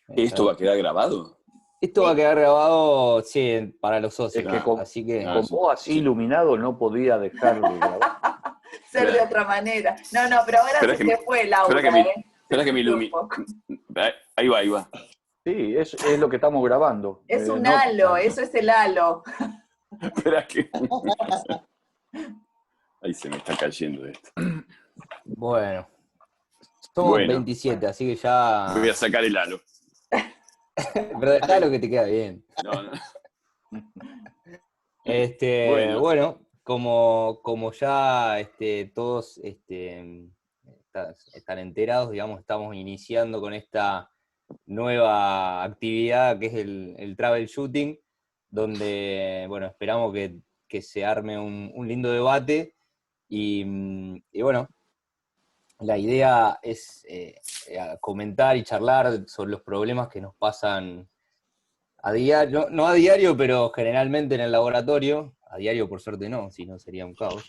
¿Esto va a quedar grabado? Esto va a quedar grabado, sí, para los socios. Es que con, así que... con vos así iluminado no podía dejar de grabar. Ser de otra manera. No, pero ahora Espera se que te fue el aura, espera que me ilumine. Ahí va. Sí, es lo que estamos grabando. Es un halo, eso es el halo. Espera que... Ahí se me está cayendo esto. Bueno. Somos 27, así que ya... Voy a sacar el halo. Pero dejá lo que te queda bien. No. Bueno, como ya todos están enterados, digamos, estamos iniciando con esta nueva actividad que es el travel shooting, donde, bueno, esperamos que se arme un lindo debate y bueno, la idea es comentar y charlar sobre los problemas que nos pasan a diario, no a diario, pero generalmente en el laboratorio. A diario, por suerte, no, si no sería un caos.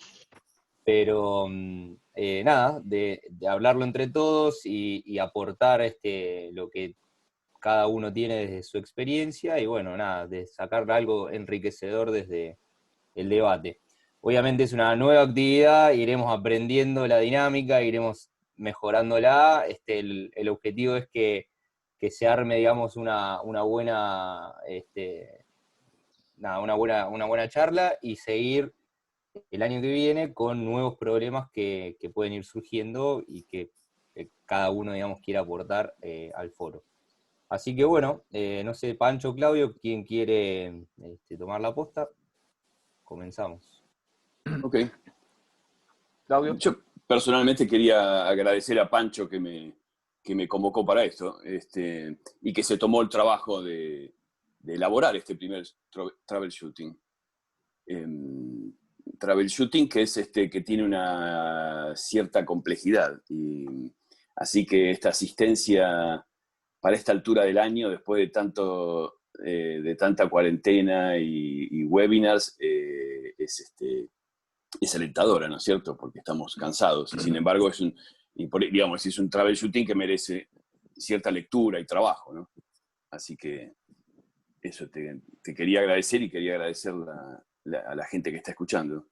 Pero nada, de hablarlo entre todos y aportar lo que cada uno tiene desde su experiencia y bueno, nada, de sacar algo enriquecedor desde el debate. Obviamente es una nueva actividad, iremos aprendiendo la dinámica, iremos mejorándola. El objetivo es que se arme, digamos, una buena una buena charla y seguir el año que viene con nuevos problemas que pueden ir surgiendo y que cada uno, digamos, quiera aportar al foro. Así que bueno, no sé, Pancho, Claudio, ¿quién quiere tomar la posta? Comenzamos. Ok. Claudio. Yo personalmente quería agradecer a Pancho que me convocó para esto, y que se tomó el trabajo de elaborar este primer travel shooting. Travel shooting que es que tiene una cierta complejidad. Y así que esta asistencia para esta altura del año, después de tanta cuarentena y webinars, es alentadora, ¿no es cierto? Porque estamos cansados. Y sin embargo, es un travel shooting que merece cierta lectura y trabajo, ¿no? Así que eso te quería agradecer y quería agradecer a la gente que está escuchando.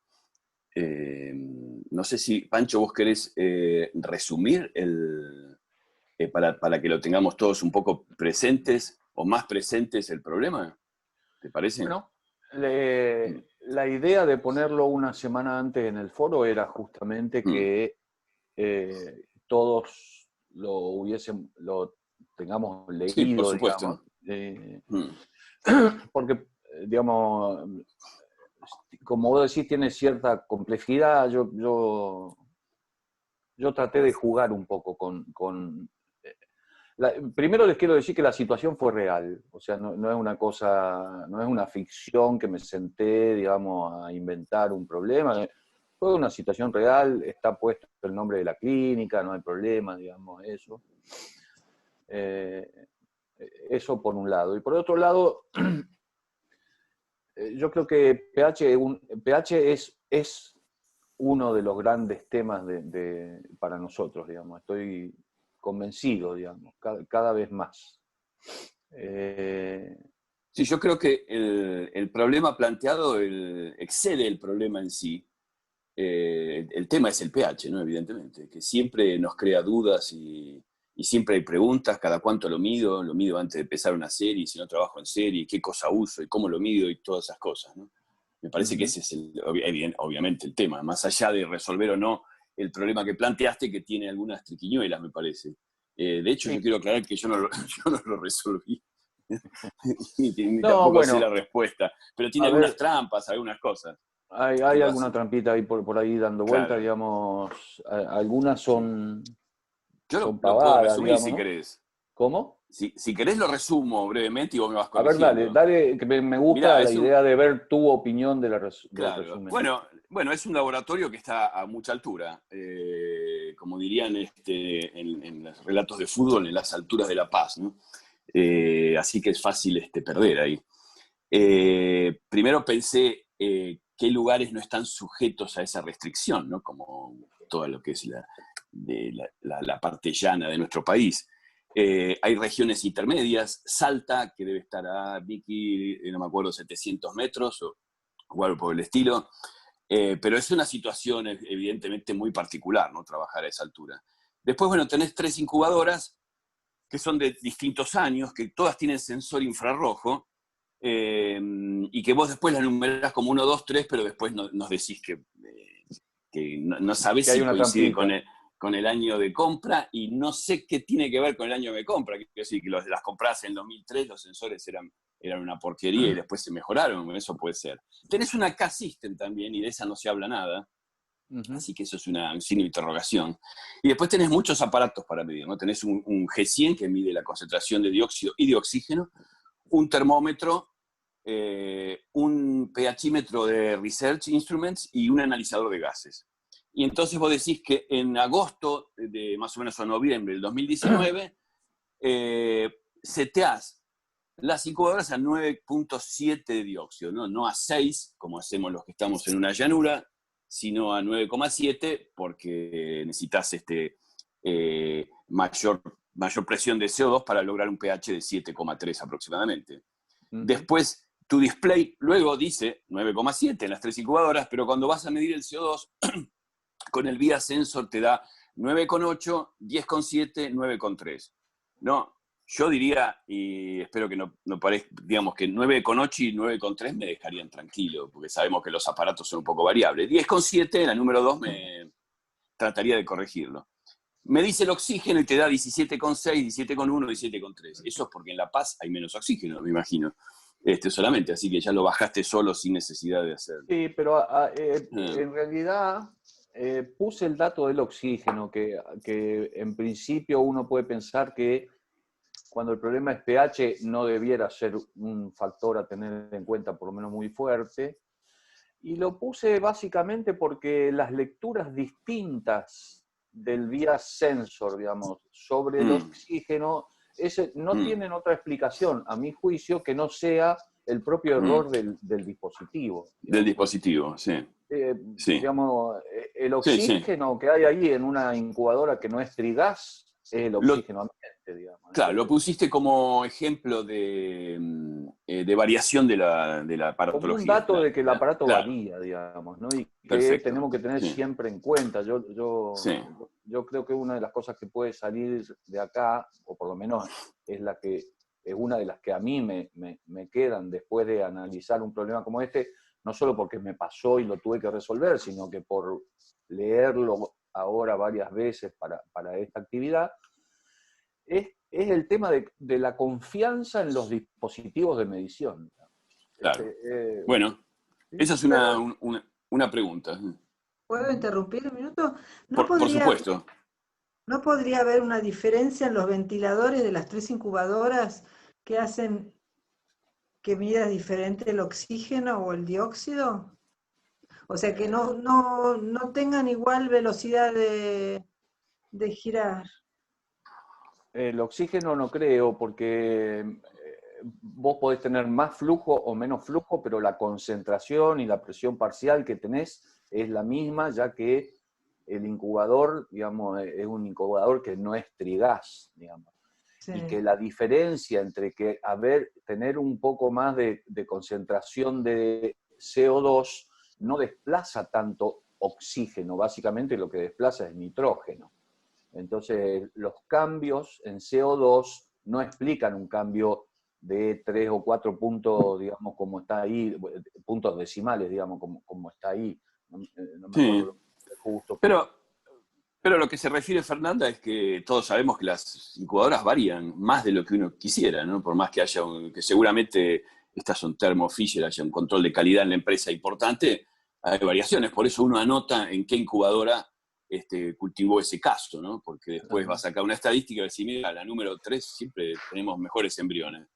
No sé si, Pancho, vos querés resumir para que lo tengamos todos un poco presentes o más presentes el problema, ¿te parece? Bueno, la idea de ponerlo una semana antes en el foro era justamente que todos lo tengamos leído, sí, por supuesto. Digamos. Porque, digamos, como vos decís, tiene cierta complejidad. Yo traté de jugar un poco con primero les quiero decir que la situación fue real, o sea, no es una cosa, no es una ficción que me senté, digamos, a inventar un problema. Fue una situación real, está puesto el nombre de la clínica, no hay problema, digamos, eso. Eso por un lado. Y por otro lado, yo creo que pH es uno de los grandes temas para nosotros, digamos. Estoy convencido, digamos, cada vez más. Sí, yo creo que el problema planteado excede el problema en sí. El tema es el pH, ¿no? Evidentemente, que siempre nos crea dudas y siempre hay preguntas, cada cuánto lo mido antes de empezar una serie, si no trabajo en serie, qué cosa uso y cómo lo mido y todas esas cosas, ¿no? Me parece que ese es obviamente el tema, más allá de resolver o no el problema que planteaste, que tiene algunas triquiñuelas, me parece. De hecho, yo quiero aclarar que yo no lo resolví. ni tampoco sé la respuesta, pero tiene algunas trampas, algunas cosas. Hay alguna trampita ahí por ahí dando vuelta, digamos. Algunas son. Yo son lo puedo resumir, digamos, si ¿no? querés. ¿Cómo? Si querés lo resumo brevemente y vos me vas A ver, corrigiendo. dale, que me gusta la idea de ver tu opinión del resumen. Bueno, es un laboratorio que está a mucha altura. Como dirían en los relatos de fútbol, en las alturas de La Paz, ¿no? Así que es fácil perder ahí. Primero pensé qué lugares no están sujetos a esa restricción, ¿no? Como todo lo que es la parte llana de nuestro país. Hay regiones intermedias, Salta, que debe estar a, Vicky, no me acuerdo, 700 metros o algo por el estilo. Pero es una situación evidentemente muy particular, ¿no? Trabajar a esa altura. Después, bueno, tenés 3 incubadoras que son de distintos años, que todas tienen sensor infrarrojo, y que vos después las numerás como 1, 2, 3, pero después nos decís que no sabés si coincide con el año de compra, y no sé qué tiene que ver con el año de compra. Quiero decir que las compras en 2003, los sensores eran una porquería y después se mejoraron, eso puede ser. Tenés una K-System también, y de esa no se habla nada, así que eso es un signo de interrogación. Y después tenés muchos aparatos para medir, ¿no? Tenés un G100 que mide la concentración de dióxido y de oxígeno, un termómetro, un pHímetro de Research Instruments y un analizador de gases. Y entonces vos decís que en agosto, de más o menos a noviembre del 2019, seteás las incubadoras a 9.7 de dióxido, ¿no? No a 6, como hacemos los que estamos en una llanura, sino a 9,7, porque necesitas mayor presión de CO2 para lograr un pH de 7,3 aproximadamente. Después, tu display luego dice 9,7 en las 3 incubadoras, pero cuando vas a medir el CO2, con el VIA Sensor te da 9,8, 10,7, 9,3. No, yo diría, y espero que no parezca, digamos que 9,8 y 9,3 me dejarían tranquilo, porque sabemos que los aparatos son un poco variables. 10,7, la número 2, me trataría de corregirlo. Me dice el oxígeno y te da 17,6, 17,1, 17,3. Eso es porque en La Paz hay menos oxígeno, me imagino. Solamente, así que ya lo bajaste solo sin necesidad de hacerlo. Sí, pero en realidad puse el dato del oxígeno, que en principio uno puede pensar que cuando el problema es pH no debiera ser un factor a tener en cuenta, por lo menos muy fuerte. Y lo puse básicamente porque las lecturas distintas del VIA Sensor, digamos, sobre el oxígeno, no tienen otra explicación, a mi juicio, que no sea el propio error del dispositivo. Digamos. Del dispositivo, sí. Sí. Digamos, el oxígeno que hay ahí en una incubadora que no es trigas, es el oxígeno ambiente, digamos. Claro, lo pusiste como ejemplo de variación de la aparatología. Como un dato de que el aparato varía, digamos, ¿no? Y que tenemos que tener siempre en cuenta. Yo creo que una de las cosas que puede salir de acá, o por lo menos es una de las que a mí me quedan después de analizar un problema como este, no solo porque me pasó y lo tuve que resolver, sino que por leerlo ahora varias veces para esta actividad, es el tema de la confianza en los dispositivos de medición. Claro. Bueno, esa es una pregunta. ¿Puedo interrumpir un minuto? Por supuesto. ¿No podría haber una diferencia en los ventiladores de las 3 incubadoras que hacen que mida diferente el oxígeno o el dióxido? O sea, que no tengan igual velocidad de girar. El oxígeno no creo, porque vos podés tener más flujo o menos flujo, pero la concentración y la presión parcial que tenés es la misma, ya que el incubador, digamos, es un incubador que no es trigas, digamos. Sí. Y que la diferencia entre tener un poco más de concentración de CO2 no desplaza tanto oxígeno, básicamente lo que desplaza es nitrógeno. Entonces, los cambios en CO2 no explican un cambio de 3 o 4 puntos, digamos, como está ahí, puntos decimales, digamos, como está ahí. No me acuerdo justo. Pero lo que se refiere Fernanda es que todos sabemos que las incubadoras varían más de lo que uno quisiera, ¿no? Por más que que seguramente estas son Thermo Fisher, haya un control de calidad en la empresa importante, hay variaciones. Por eso uno anota en qué incubadora cultivó ese caso, ¿no? Porque después va a sacar una estadística y va a decir, mira, la número 3 siempre tenemos mejores embriones.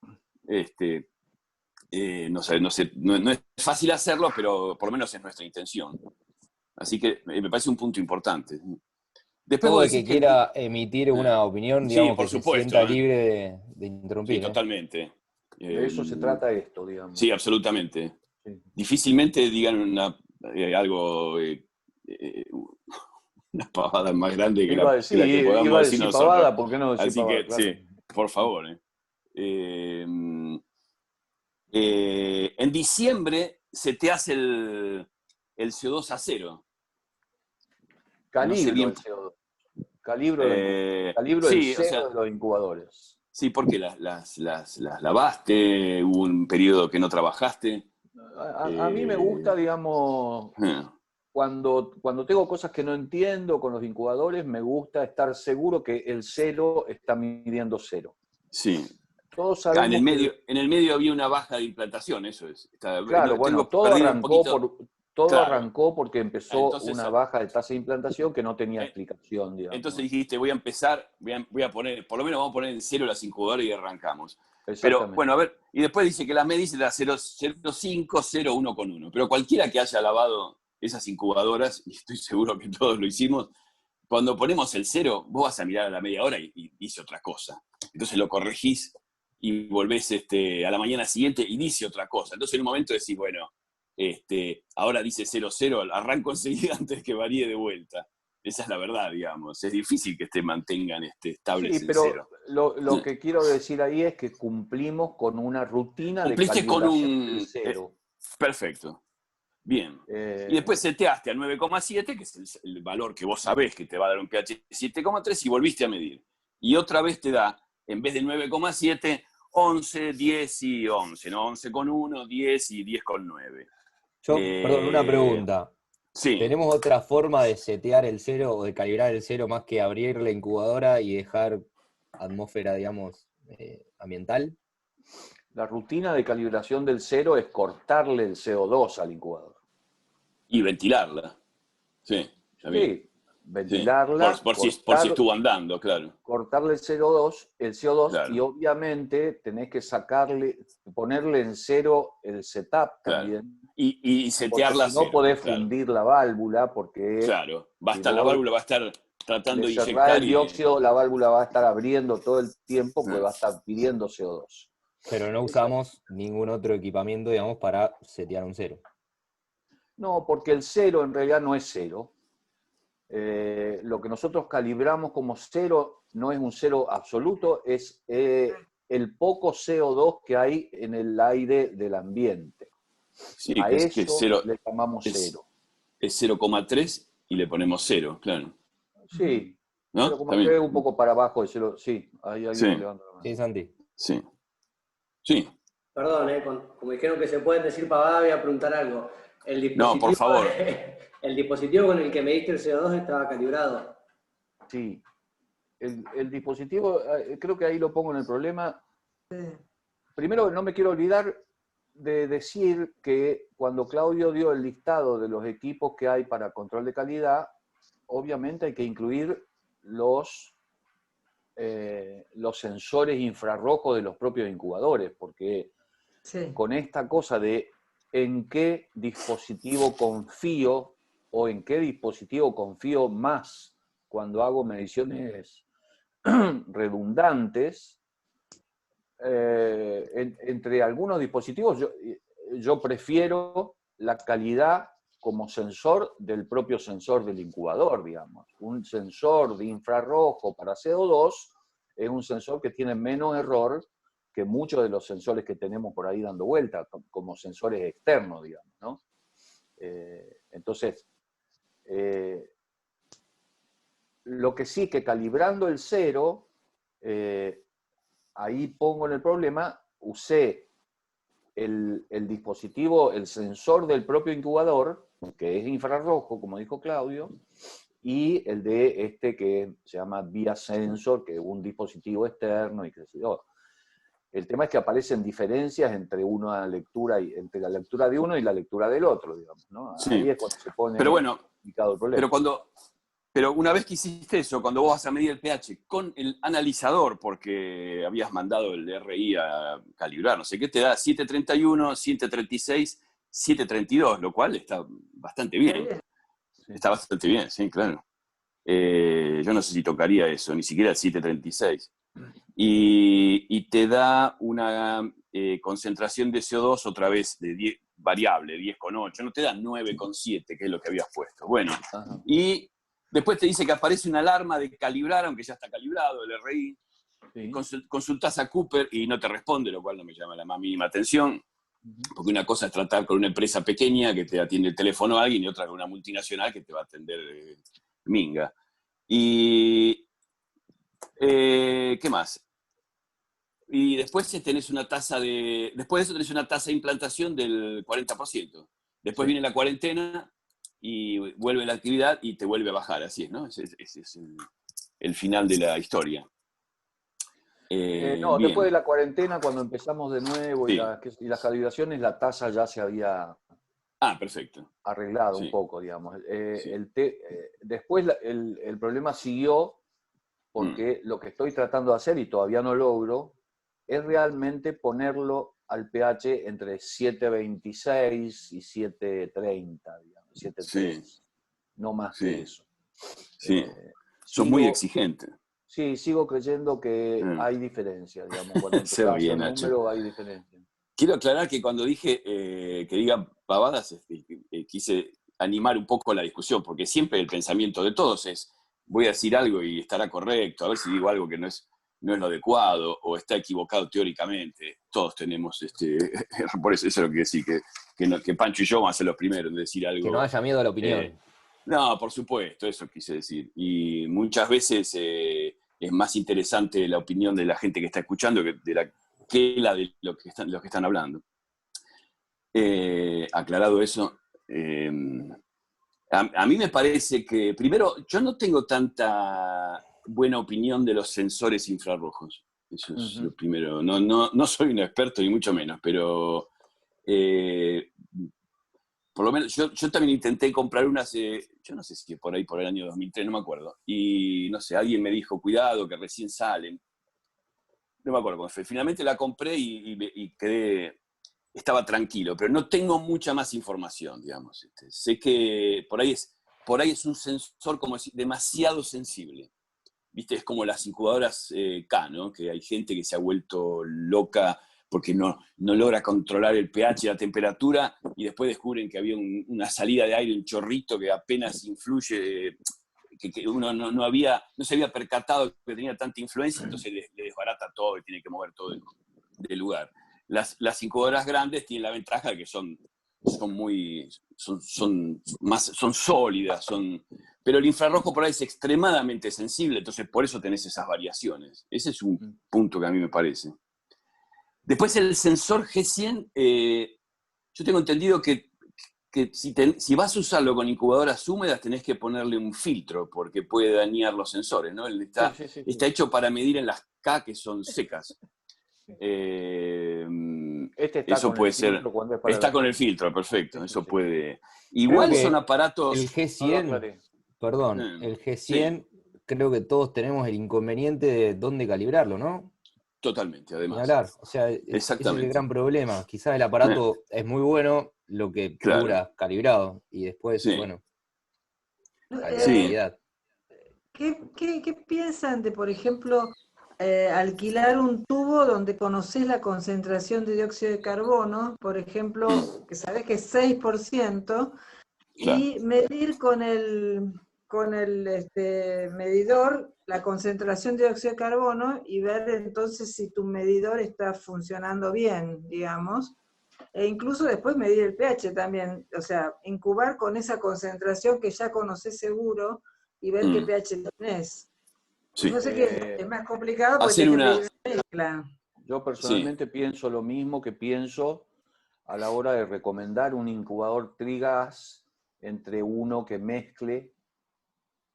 No es fácil hacerlo, pero por lo menos es nuestra intención. Así que me parece un punto importante. Después todo el que quiera emitir una opinión, digamos, por que supuesto, se sienta libre de interrumpir. Sí, totalmente. De eso se trata esto, digamos. Sí, absolutamente. Sí. Difícilmente digan algo... una pavada más grande que la que podamos decir nosotros. Pavada, ¿por qué no decir así pavada? Que, claro. sí. por favor. En diciembre se te hace el CO2 a cero. Calibro No sé bien. el CO2. Calibro el Sí, cero o sea, de los incubadores. sí, porque las lavaste, hubo un periodo que no trabajaste. A mí me gusta, digamos, cuando tengo cosas que no entiendo con los incubadores, me gusta estar seguro que el cero está midiendo cero. Sí. Todos Acá sabemos en el medio había una baja de implantación, eso es. claro, bueno, todo perdido un poquito. Claro. arrancó porque empezó Entonces, una baja de tasa de implantación que no tenía explicación, digamos. Entonces dijiste, voy a empezar, voy a poner, por lo menos vamos a poner en cero las incubadoras y arrancamos. Pero bueno, a ver, y después dice que las medis era 0,5, 0,1 con 1. Pero cualquiera que haya lavado esas incubadoras, y estoy seguro que todos lo hicimos, cuando ponemos el 0, vos vas a mirar a la media hora y dice otra cosa. Entonces lo corregís y volvés a la mañana siguiente y dice otra cosa. Entonces en un momento decís, bueno, ahora dice 0,0, arranco enseguida antes que varíe de vuelta. Esa es la verdad, digamos. Es difícil que mantengan estables sí, en pero cero. lo que quiero decir ahí es que cumplimos con una rutina de Cumpliste con calibración del cero. Perfecto. Bien. Y después seteaste a 9,7, que es el valor que vos sabés que te va a dar un pH 7,3, y volviste a medir. Y otra vez te da, en vez de 9,7, 11, 10 y 11, ¿no? 11,1, 10 y 10,9. Perdón, una pregunta. Sí. ¿Tenemos otra forma de setear el cero o de calibrar el cero más que abrir la incubadora y dejar atmósfera, digamos, ambiental? La rutina de calibración del cero es cortarle el CO2 al incubador. Y ventilarla. Sí, está bien. Sí, ventilarla. Sí. Por si estuvo andando, claro. Cortarle el CO2 claro. Y obviamente tenés que ponerle en cero el setup también. Y setearla. Porque si no podés fundir la válvula, porque claro, la válvula va a estar tratando de cerrar inyectar el dióxido, la válvula va a estar abriendo todo el tiempo porque va a estar pidiendo CO2. Pero no usamos ningún otro equipamiento, digamos, para setear un cero. No, porque el cero en realidad no es cero. Lo que nosotros calibramos como cero no es un cero absoluto, es el poco CO2 que hay en el aire del ambiente. Sí, a que eso cero, le llamamos cero. Es 0,3 y le ponemos 0, claro. Sí, ¿No? 0,3 un poco para abajo de 0. Sí, ahí alguien levanta la mano. Sí, Santi. Sí. Sí. Perdón, como dijeron que se pueden decir pavadas, voy a preguntar algo. No, por favor. El dispositivo con el que mediste el CO2 estaba calibrado. Sí. El dispositivo, creo que ahí lo pongo en el problema. Sí. Primero, no me quiero olvidar de decir que cuando Claudio dio el listado de los equipos que hay para control de calidad, obviamente hay que incluir los sensores infrarrojos de los propios incubadores, porque con esta cosa de en qué dispositivo confío o en qué dispositivo confío más cuando hago mediciones redundantes, entre algunos dispositivos yo prefiero la calidad como sensor del propio sensor del incubador, digamos. Un sensor de infrarrojo para CO2 es un sensor que tiene menos error que muchos de los sensores que tenemos por ahí dando vuelta, como sensores externos, digamos, ¿no? Entonces, lo que sí que calibrando el cero, ahí pongo en el problema, usé el dispositivo, el sensor del propio incubador, que es infrarrojo, como dijo Claudio, y el de que se llama Via Sensor, que es un dispositivo externo y qué sé yo. El tema es que aparecen diferencias entre entre la lectura de uno y la lectura del otro, digamos, ¿no? Sí. Ahí es cuando se pone complicado el problema. Pero una vez que hiciste eso, cuando vos vas a medir el pH con el analizador, porque habías mandado el RI a calibrar, no sé qué, te da 731, 736, 732, lo cual está bastante bien. Está bastante bien, sí, claro. Yo no sé si tocaría eso, ni siquiera el 736. Y te da una concentración de CO2 otra vez de 10, variable, 10,8, no te da 9,7, que es lo que habías puesto. Bueno, y después te dice que aparece una alarma de calibrar, aunque ya está calibrado el RI, Sí. consultás a Cooper y no te responde, lo cual no me llama la más mínima atención, porque una cosa es tratar con una empresa pequeña que te atiende el teléfono a alguien y otra con una multinacional que te va a atender minga. Y, ¿qué más? Y después tenés una tasa después de eso tenés una tasa de implantación del 40%. Después viene la cuarentena y vuelve la actividad y te vuelve a bajar, así es, ¿no? Ese es el final de la historia. No, bien. después de la cuarentena, cuando empezamos de nuevo Sí. y las calibraciones, la tasa ya se había Perfecto. arreglado Sí. un poco, digamos. Sí. Después el problema siguió porque lo que estoy tratando de hacer, y todavía no logro, es realmente ponerlo al pH entre 7.26 y 7.30, digamos, 7.3, Sí. no más Sí. que eso. Sí. Sos muy exigente. Sí, sigo creyendo que hay diferencia, digamos, cuando empezás a hacer números hay diferencia. Quiero aclarar que cuando dije que digan pavadas, quise animar un poco la discusión, porque siempre el pensamiento de todos es, voy a decir algo y estará correcto, a ver si digo algo que no es lo adecuado o está equivocado teóricamente. Todos tenemos, por eso es lo que decir, que Pancho y yo vamos a ser los primeros en decir algo. Que no haya miedo a la opinión. No, por supuesto, eso quise decir. Y muchas veces es más interesante la opinión de la gente que está escuchando que la de los que están hablando. Aclarado eso, a mí me parece que, primero, yo no tengo tanta buena opinión de los sensores infrarrojos. Eso es lo primero. No soy un experto, ni mucho menos, pero por lo menos yo también intenté comprar unas, yo no sé si por ahí por el año 2003, no me acuerdo. Y no sé, alguien me dijo, cuidado, que recién salen. No me acuerdo cómo fue. Finalmente la compré y estaba tranquilo, pero no tengo mucha más información, digamos. Sé que por ahí es un sensor como demasiado sensible. ¿Viste? Es como las incubadoras K, ¿no? Que hay gente que se ha vuelto loca porque no logra controlar el pH y la temperatura, y después descubren que había una salida de aire, un chorrito que apenas influye, que uno no se había percatado que tenía tanta influencia, entonces le desbarata todo y tiene que mover todo del lugar. Las incubadoras grandes tienen la ventaja de que son sólidas, pero el infrarrojo por ahí es extremadamente sensible, entonces por eso tenés esas variaciones. Ese es un punto que a mí me parece. Después el sensor G100, yo tengo entendido que si vas a usarlo con incubadoras húmedas tenés que ponerle un filtro porque puede dañar los sensores, ¿no? Está hecho para medir en las K que son secas. Eso puede ser. Está con el filtro, perfecto. Eso puede. Igual son aparatos. El G100, perdón, el G100, creo que todos tenemos el inconveniente de dónde calibrarlo, ¿no? Totalmente, además. Ni hablar. O sea, ese es el gran problema. Quizás el aparato es muy bueno, lo que dura calibrado. Y después, bueno, a la calidad. ¿Qué piensan de, por ejemplo, alquilar un tubo donde conocés la concentración de dióxido de carbono, por ejemplo, que sabés que es 6%, y medir con el medidor la concentración de dióxido de carbono y ver entonces si tu medidor está funcionando bien, digamos, e incluso después medir el pH también, o sea, incubar con esa concentración que ya conocés seguro y ver qué pH tenés. Sí. No sé qué es más complicado porque tenés que medir una mezcla. Yo personalmente pienso lo mismo que pienso a la hora de recomendar un incubador trigas entre uno que mezcle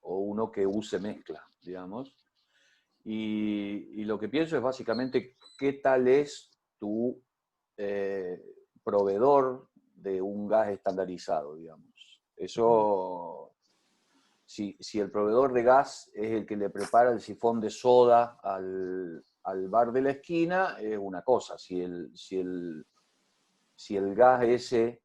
o uno que use mezcla, digamos. Y lo que pienso es básicamente qué tal es tu proveedor de un gas estandarizado, digamos. Eso, si el proveedor de gas es el que le prepara el sifón de soda al bar de la esquina, es una cosa. Si el gas ese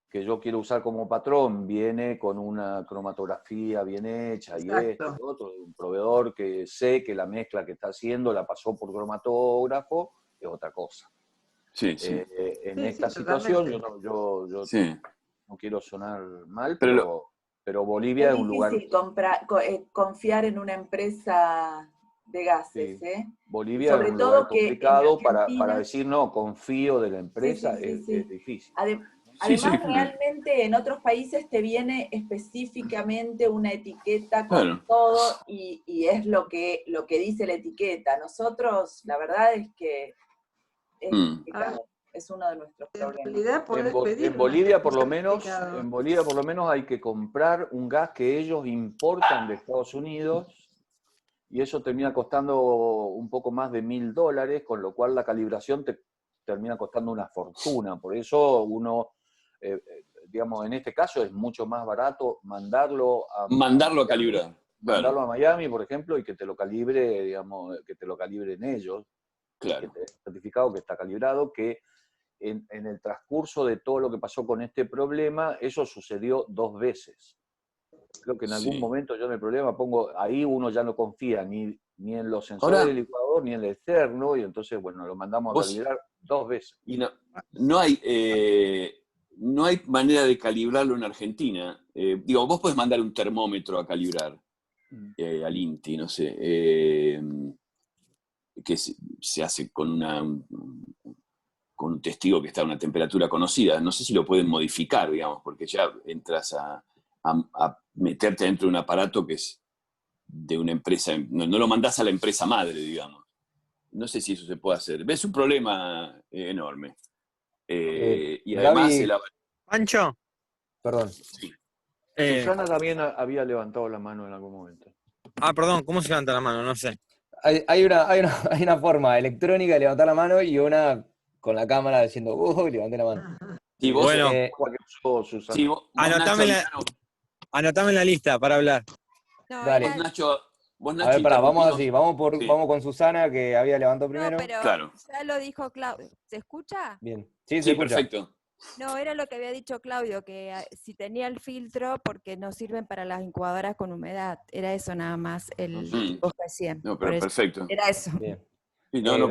que yo quiero usar como patrón viene con una cromatografía bien hecha y esto y otro, de un proveedor que sé que la mezcla que está haciendo la pasó por cromatógrafo, es otra cosa. En esta situación yo no quiero sonar mal, pero Bolivia es un lugar... Es difícil confiar en una empresa de gases, Sí. ¿eh? Bolivia Sobre es un todo lugar que en complicado para Argentina- decir, no, confío de la empresa, sí, sí. es difícil. Sí, sí, Además, claro. realmente en otros países te viene específicamente una etiqueta con Claro. todo y es lo que dice la etiqueta. Nosotros, la verdad es que es complicado, es uno de nuestros En problemas. realidad podés pedir En Bolivia, por lo un menos, certificado. en Bolivia por lo menos hay que comprar un gas que ellos importan de Estados Unidos y eso termina costando un poco más de $1.000, con lo cual la calibración te termina costando una fortuna. Por eso uno, digamos, en este caso es mucho más barato mandarlo a Mandarlo a Miami, calibrar. mandarlo Claro, a Miami, por ejemplo, y que te lo calibre, digamos, que te lo calibren ellos, que claro. te certificado que está calibrado, que en el transcurso de todo lo que pasó con este problema, eso sucedió 2 veces. Creo que en algún Sí. momento yo en el problema pongo, ahí uno ya no confía ni en los sensores Ahora, del licuador ni en el externo, y entonces, bueno, lo mandamos a vos, calibrar 2 veces. y no hay manera de calibrarlo en Argentina. Digo, vos podés mandar un termómetro a calibrar al INTI, no sé, que se hace con un testigo que está a una temperatura conocida. No sé si lo pueden modificar, digamos, porque ya entras a meterte dentro de un aparato que es de una empresa, no lo mandás a la empresa madre, digamos. No sé si eso se puede hacer. ¿Ves un problema enorme? Y además Gaby, Pancho, perdón. sí. Susana también había levantado la mano en algún momento. perdón, ¿cómo se levanta la mano? No sé. Hay una forma electrónica de levantar la mano y una con la cámara diciendo, levanté la mano. Si vos, Bueno, ¿Cuál que usó Susana? si vos anotame Nacho, anotame en la lista para hablar. No, Dale. vos, Nacho, A ver, pará, vamos interrumpinos. así, Sí, vamos con Susana, que había levantado no, primero. pero claro. ya lo dijo Claudio. ¿Se escucha? Bien. Sí, se Sí, escucha. perfecto. No, era lo que había dicho Claudio, que si tenía el filtro, porque no sirven para las incubadoras con humedad. Era eso nada más, el Ujú. que vos decían. No, Por pero eso. perfecto. Era eso. Bien. Sí, no, pero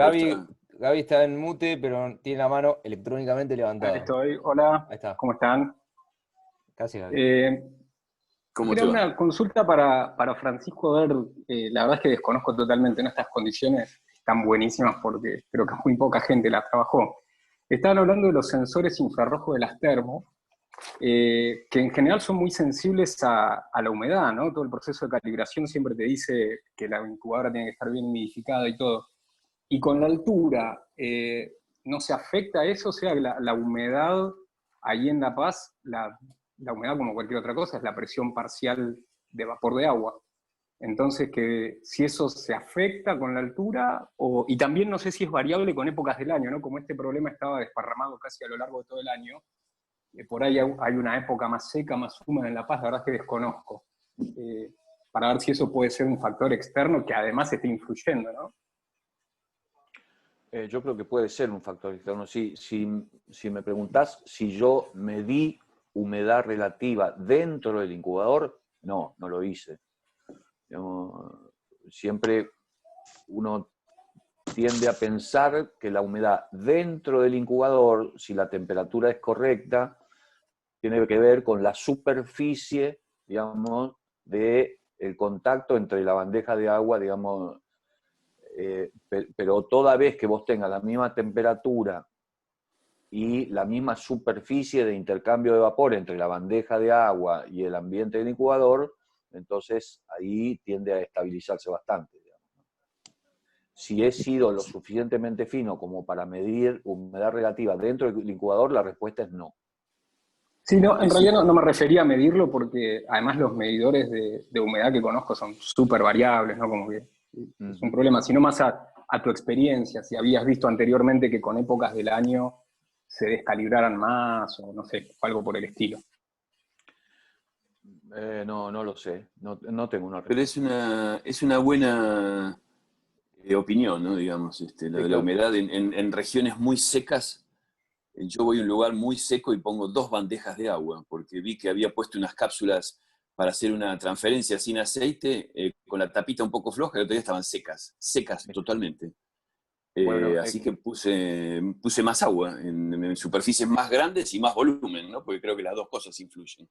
Gaby está en mute, pero tiene la mano electrónicamente levantada. Ahí estoy, hola, Ahí está. ¿cómo están? Casi, Gaby. ¿Cómo te Era va? una consulta para Francisco, a ver, la verdad es que desconozco totalmente, ¿no? Estas condiciones están buenísimas porque creo que muy poca gente las trabajó. Estaban hablando de los sensores infrarrojos de las termo, que en general son muy sensibles a la humedad, ¿no? Todo el proceso de calibración siempre te dice que la incubadora tiene que estar bien humidificada y todo. Y con la altura, ¿no se afecta eso? O sea, la humedad ahí en La Paz, la humedad como cualquier otra cosa, es la presión parcial de vapor de agua. Entonces, que si eso se afecta con la altura, y también no sé si es variable con épocas del año, ¿no? Como este problema estaba desparramado casi a lo largo de todo el año, por ahí hay una época más seca, más húmeda en La Paz, la verdad es que desconozco. Para ver si eso puede ser un factor externo que además esté influyendo, ¿no? Yo creo que puede ser un factor externo. Si me preguntás si yo medí humedad relativa dentro del incubador, no lo hice. Digamos, siempre uno tiende a pensar que la humedad dentro del incubador, si la temperatura es correcta, tiene que ver con la superficie, digamos, del contacto entre la bandeja de agua, digamos, pero toda vez que vos tengas la misma temperatura y la misma superficie de intercambio de vapor entre la bandeja de agua y el ambiente del incubador, entonces ahí tiende a estabilizarse bastante. Digamos. Si he sido lo suficientemente fino como para medir humedad relativa dentro del incubador, la respuesta es no. Sí, no, en realidad no me refería a medirlo porque además los medidores de humedad que conozco son súper variables, ¿no? Como que es un problema, sino más a tu experiencia, si habías visto anteriormente que con épocas del año se descalibraran más o no sé, algo por el estilo. No lo sé, no tengo una respuesta. Pero es una buena opinión, ¿no? Digamos, lo de la humedad en regiones muy secas. Yo voy a un lugar muy seco y pongo 2 bandejas de agua, porque vi que había puesto unas cápsulas para hacer una transferencia sin aceite, con la tapita un poco floja, y el otro día estaban secas totalmente. Bueno, así que puse más agua en superficies más grandes y más volumen, ¿no? Porque creo que las dos cosas influyen.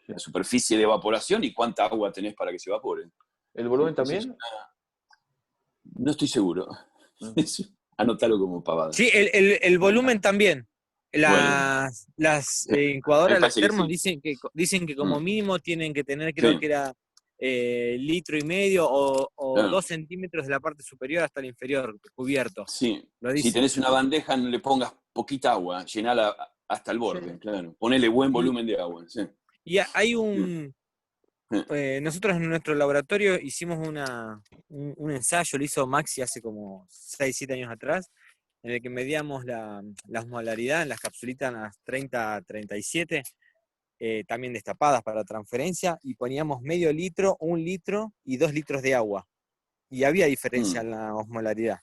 La superficie de evaporación y cuánta agua tenés para que se evapore. ¿El volumen también? No estoy seguro. Anótalo como pavada. Sí, el volumen también. Bueno, Las me incubadoras, las parece que termos, sí. dicen que como Mm, mínimo tienen que tener, creo sí, que era 1,5 litros o claro. 2 centímetros de la parte superior hasta el inferior, cubierto. Sí. Lo Si dice. tenés una bandeja, no le pongas poquita agua, llenala hasta el borde, Sí. claro. Ponele buen Y, volumen de agua. Sí. y hay Mm, nosotros en nuestro laboratorio hicimos un ensayo, lo hizo Maxi hace como 6, 7 años atrás, en el que medíamos la osmolaridad en las capsulitas, en las 30, 37, también destapadas para transferencia, y poníamos medio litro, 1 litro y 2 litros de agua. Y había diferencia mm, en la osmolaridad.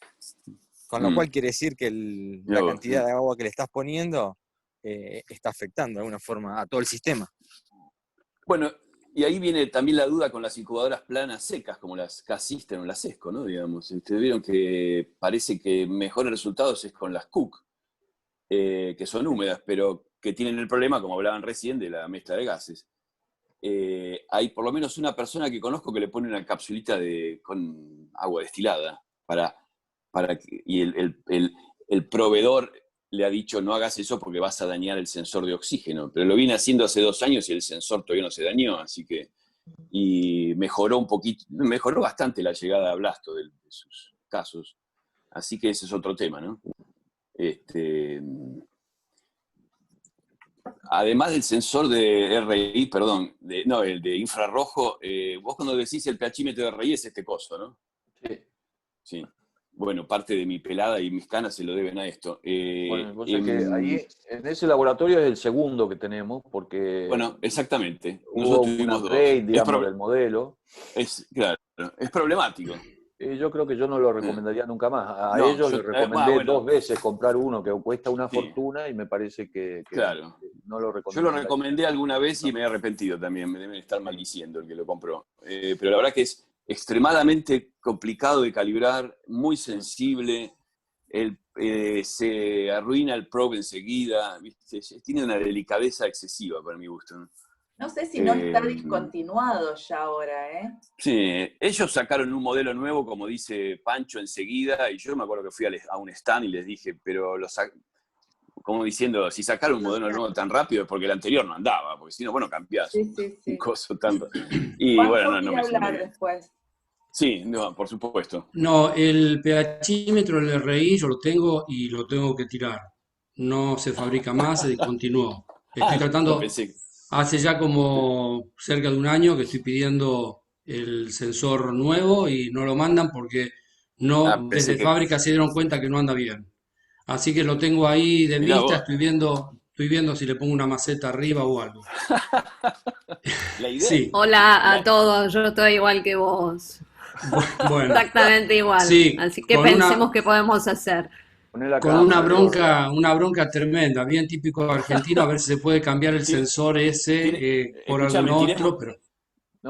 Con lo mm. cual quiere decir que Mirá la vos, cantidad de agua que le estás poniendo está afectando de alguna forma a todo el sistema. Bueno, y ahí viene también la duda con las incubadoras planas secas, como las K-System o las ESCO, ¿no? Digamos, ustedes vieron que parece que mejores resultados es con las Cook, que son húmedas, pero que tienen el problema, como hablaban recién, de la mezcla de gases. Hay por lo menos una persona que conozco que le pone una capsulita con agua destilada y el proveedor le ha dicho no hagas eso porque vas a dañar el sensor de oxígeno, pero lo vine haciendo hace 2 años y el sensor todavía no se dañó, así que y mejoró un poquito, mejoró bastante la llegada a Blasto de sus casos, así que ese es otro tema, ¿no? Además del sensor de RI, perdón, el de infrarrojo, vos cuando decís el pHímetro de RI es este coso, ¿no? Sí. Sí. Bueno, parte de mi pelada y mis canas se lo deben a esto. Bueno, vos sabés que ahí, en ese laboratorio es el segundo que tenemos, porque Bueno, exactamente. hubo Nosotros un tuvimos 2. upgrade, digamos, del modelo. Claro, es problemático. Yo creo que yo no lo recomendaría nunca más. A No, ellos les recomendé bueno, 2 veces comprar uno que cuesta una sí, fortuna y me parece que claro. no lo Yo lo recomendaría. recomendé alguna vez y me he arrepentido también. Me deben estar maldiciendo el que lo compró. Pero la verdad que es extremadamente complicado de calibrar, muy sensible. Se arruina el probe enseguida. ¿Viste? Tiene una delicadeza excesiva para mi gusto, ¿no? No sé si no está discontinuado ya ahora, ¿eh? Sí, ellos sacaron un modelo nuevo, como dice Pancho, enseguida, y yo me acuerdo que fui a un stand y les dije, pero como diciendo, si sacaron un modelo nuevo tan rápido es porque el anterior no andaba, porque si no, bueno, cambiás un coso tanto. Y bueno, no quiere me hablar después. Sí, no, por supuesto. No, el pHímetro, el RI, yo lo tengo y lo tengo que tirar. No se fabrica más, se discontinuó. Estoy Lo tratando, pensé. hace ya como cerca de un año que estoy pidiendo el sensor nuevo y no lo mandan porque no, Pensé desde que... fábrica se dieron cuenta que no anda bien. Así que lo tengo ahí de Mirá vista, vos. estoy viendo si le pongo una maceta arriba o algo. La idea... Sí, Hola a todos, yo estoy igual que vos. bueno, Exactamente igual. sí, Así que pensemos qué podemos hacer. con una bronca tremenda, bien típico argentino, a ver si se puede cambiar el sensor ese por algún Escúchame, otro, pero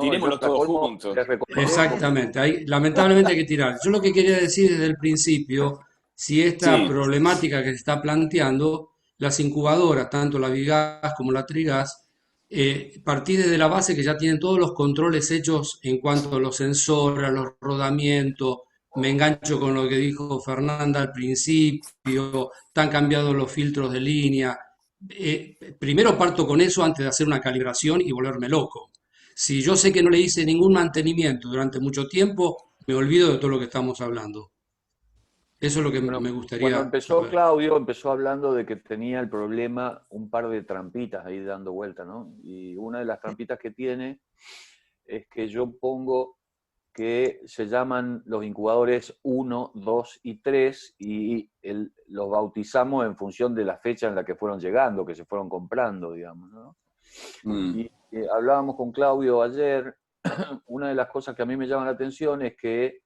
tirémoslo todos juntos. exactamente, ahí lamentablemente hay que tirar. Yo lo que quería decir desde el principio, si esta Sí. problemática que se está planteando, las incubadoras, tanto la Bigas como la Trigas, partí desde la base que ya tienen todos los controles hechos en cuanto a los sensores, a los rodamientos. Me engancho con lo que dijo Fernanda al principio, están cambiados los filtros de línea. Primero parto con eso antes de hacer una calibración y volverme loco. Si yo sé que no le hice ningún mantenimiento durante mucho tiempo, me olvido de todo lo que estamos hablando. Eso es lo que me Cuando gustaría empezó saber. Claudio, empezó hablando de que tenía el problema un par de trampitas ahí dando vuelta, ¿no? Y una de las trampitas que tiene es que yo pongo que se llaman los incubadores 1, 2 y 3 y los bautizamos en función de la fecha en la que fueron llegando, que se fueron comprando, digamos, ¿no? Y hablábamos con Claudio ayer, una de las cosas que a mí me llama la atención es que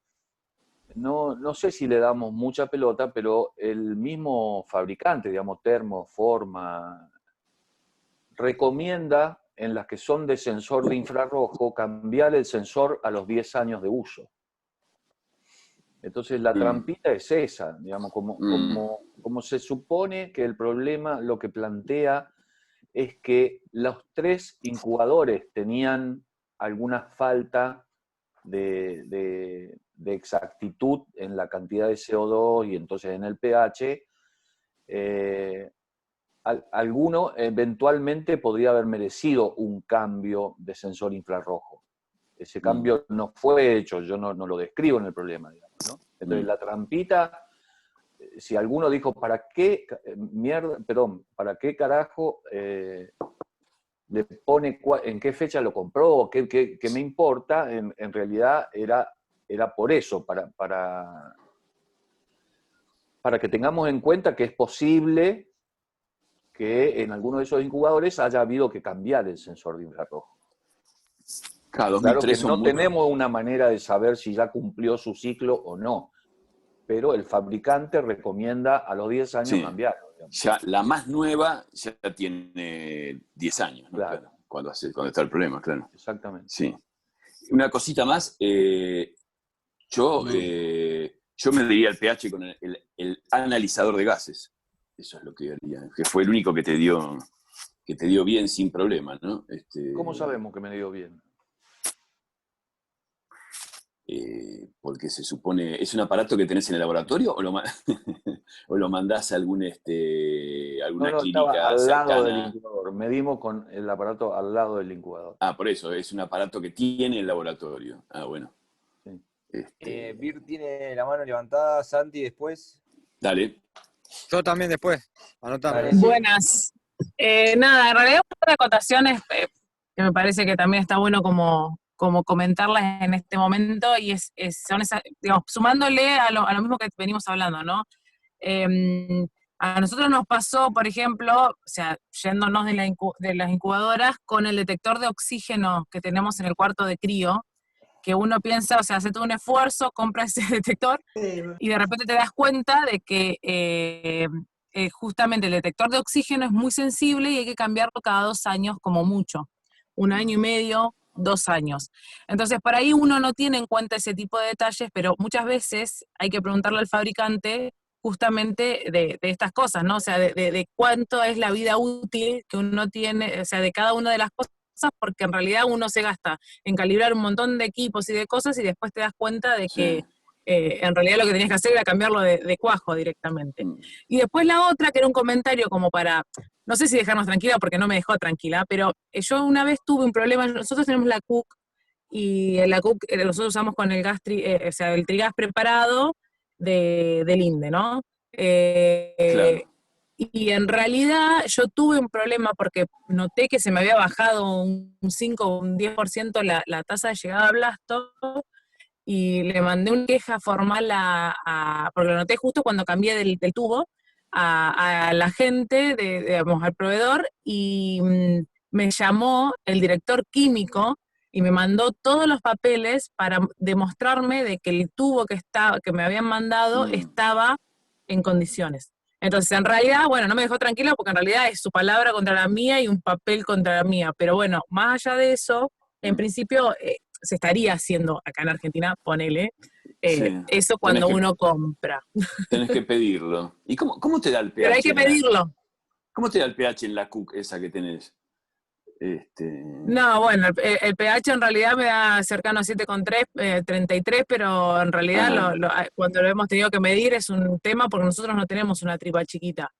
no sé si le damos mucha pelota, pero el mismo fabricante, digamos, Termo, Forma, recomienda en las que son de sensor de infrarrojo cambiar el sensor a los 10 años de uso. Entonces la trampita es esa, digamos, como se supone que el problema lo que plantea es que los 3 incubadores tenían alguna falta de exactitud en la cantidad de CO2 y entonces en el pH, alguno eventualmente podría haber merecido un cambio de sensor infrarrojo. Ese cambio no fue hecho, yo no lo describo en el problema, digamos, ¿no? Entonces la trampita, si alguno dijo, ¿para qué carajo le pone en qué fecha lo compró? ¿Qué me importa? En realidad era por eso, para que tengamos en cuenta que es posible que en alguno de esos incubadores haya habido que cambiar el sensor de infrarrojo. Claro, Que no tenemos una manera de saber si ya cumplió su ciclo o no, pero el fabricante recomienda a los 10 años cambiarlo. Ya, la más nueva ya tiene 10 años, ¿no? Claro. Cuando está el problema, claro. Exactamente. Sí. Una cosita más, yo me diría el pH con el analizador de gases. Eso es lo que haría, que fue el único que te dio bien sin problema, ¿no? ¿Cómo sabemos que me dio bien? Porque se supone, ¿es un aparato que tenés en el laboratorio o lo mandás a alguna clínica al cercana? lado del incubador. Medimos con el aparato al lado del incubador. Ah, por eso, es un aparato que tiene el laboratorio. Ah, bueno. Sí. Bir tiene la mano levantada, Santi después. Dale. Yo también después, anotame. Buenas. Nada, en realidad un par de acotaciones que me parece que también está bueno como comentarlas en este momento, y son esas, digamos, sumándole a lo mismo que venimos hablando, ¿no? A nosotros nos pasó, por ejemplo, o sea, yéndonos de las incubadoras, con el detector de oxígeno que tenemos en el cuarto de crío, que uno piensa, o sea, hace todo un esfuerzo, compra ese detector, y de repente te das cuenta de que justamente el detector de oxígeno es muy sensible y hay que cambiarlo cada 2 años como mucho, 1 año y medio, 2 años. Entonces, por ahí uno no tiene en cuenta ese tipo de detalles, pero muchas veces hay que preguntarle al fabricante justamente de estas cosas, ¿no? O sea, de cuánto es la vida útil que uno tiene, o sea, de cada una de las cosas, porque en realidad uno se gasta en calibrar un montón de equipos y de cosas y después te das cuenta de que en realidad lo que tenías que hacer era cambiarlo de cuajo directamente. Y después la otra, que era un comentario como para, no sé si dejarnos tranquila porque no me dejó tranquila, pero yo una vez tuve un problema, nosotros tenemos la Cook, y la Cook nosotros usamos con el gas, o sea, el trigas preparado del INDE, ¿no? Claro. Y en realidad yo tuve un problema porque noté que se me había bajado un 5 o un 10% la tasa de llegada a blasto, y le mandé una queja formal porque lo noté justo cuando cambié del tubo, a la gente, digamos, al proveedor, y me llamó el director químico y me mandó todos los papeles para demostrarme de que el tubo que me habían mandado estaba en condiciones. Entonces, en realidad, bueno, no me dejó tranquila porque en realidad es su palabra contra la mía y un papel contra la mía. Pero bueno, más allá de eso, en principio se estaría haciendo acá en Argentina, ponele, eso cuando uno compra. Tenés que pedirlo. ¿Y cómo te da el pH? Pero hay que pedirlo. ¿Cómo te da el pH en la Cook esa que tenés? No, bueno, el pH en realidad me da cercano a 7,3, 33, pero en realidad cuando lo hemos tenido que medir es un tema porque nosotros no tenemos una tripa chiquita.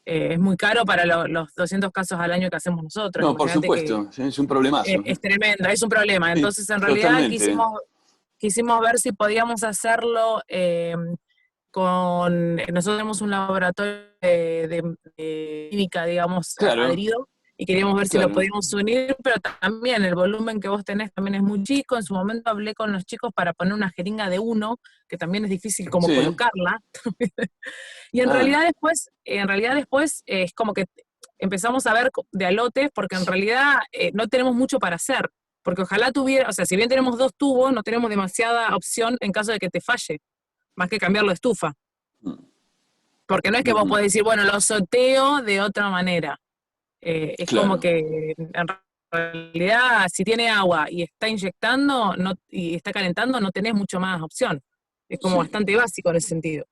Es muy caro para los 200 casos al año que hacemos nosotros. No, por supuesto, es un problemazo. Es tremendo, es un problema. Entonces, en realidad quisimos ver si podíamos hacerlo nosotros tenemos un laboratorio de química, digamos, adherido, y queríamos ver si lo podíamos unir, pero también el volumen que vos tenés también es muy chico. En su momento hablé con los chicos para poner una jeringa de 1, que también es difícil como colocarla. Y en realidad después es como que empezamos a ver de alotes, porque en realidad no tenemos mucho para hacer, porque ojalá tuviera, o sea, si bien tenemos 2 tubos, no tenemos demasiada opción en caso de que te falle, más que cambiarlo de estufa. Porque no es que vos podés decir, bueno, lo soteo de otra manera. Es como que en realidad si tiene agua y está inyectando y está calentando, no tenés mucho más opción. Es como bastante básico en ese sentido.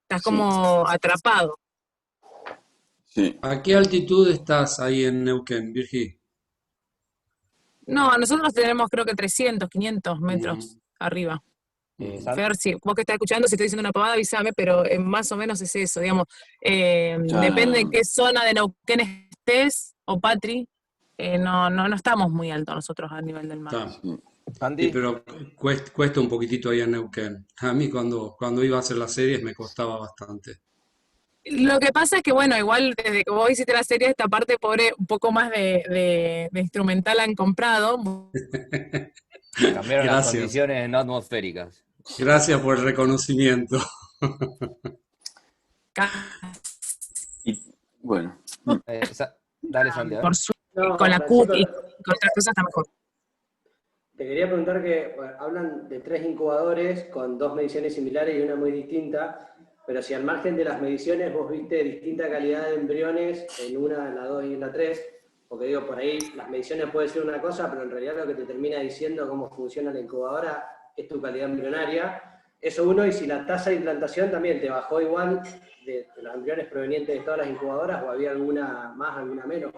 Estás como atrapado. ¿A qué altitud estás ahí en Neuquén, Virgi? No, nosotros tenemos creo que 300, 500 metros arriba. Fer, si vos que estás escuchando, si estoy diciendo una pavada, avísame, pero más o menos es eso, digamos. Depende de qué zona de Neuquén estés, o Patri, no estamos muy altos nosotros a nivel del mar. Sí, pero cuesta un poquitito ahí en Neuquén. A mí cuando iba a hacer las series me costaba bastante. Lo que pasa es que, bueno, igual desde que vos hiciste la serie, esta parte, pobre, un poco más de instrumental han comprado. Cambiaron las Gracias. condiciones no atmosféricas. Gracias por el reconocimiento. Y, bueno. Dale, Santiago. Por su, No, con la Francisco, CUT y con otras cosas está mejor. Te quería preguntar que bueno, hablan de 3 incubadores con 2 mediciones similares y una muy distinta, pero si al margen de las mediciones vos viste distinta calidad de embriones en una, en la 2 y en la 3, porque digo, por ahí las mediciones pueden ser una cosa, pero en realidad lo que te termina diciendo cómo funciona la incubadora es tu calidad embrionaria. Eso uno, y si la tasa de implantación también te bajó igual de los embriones provenientes de todas las incubadoras, o había alguna más, alguna menos.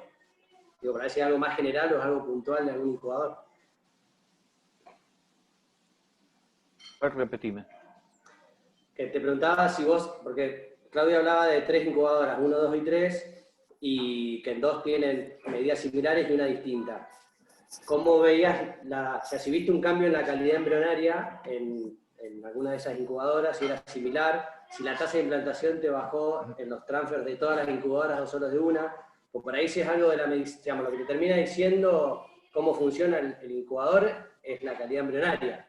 Digo, para ver si es algo más general o es algo puntual de algún incubador. Repetime. Que te preguntaba si vos, porque Claudia hablaba de 3 incubadoras, 1, 2 y 3, y que en 2 tienen medidas similares y una distinta. ¿Cómo veías, o sea, si viste un cambio en la calidad embrionaria en alguna de esas incubadoras, si era similar, si la tasa de implantación te bajó en los transfers de todas las incubadoras o solo de una, o por ahí si es algo de la medicina, digamos, lo que te termina diciendo cómo funciona el incubador es la calidad embrionaria.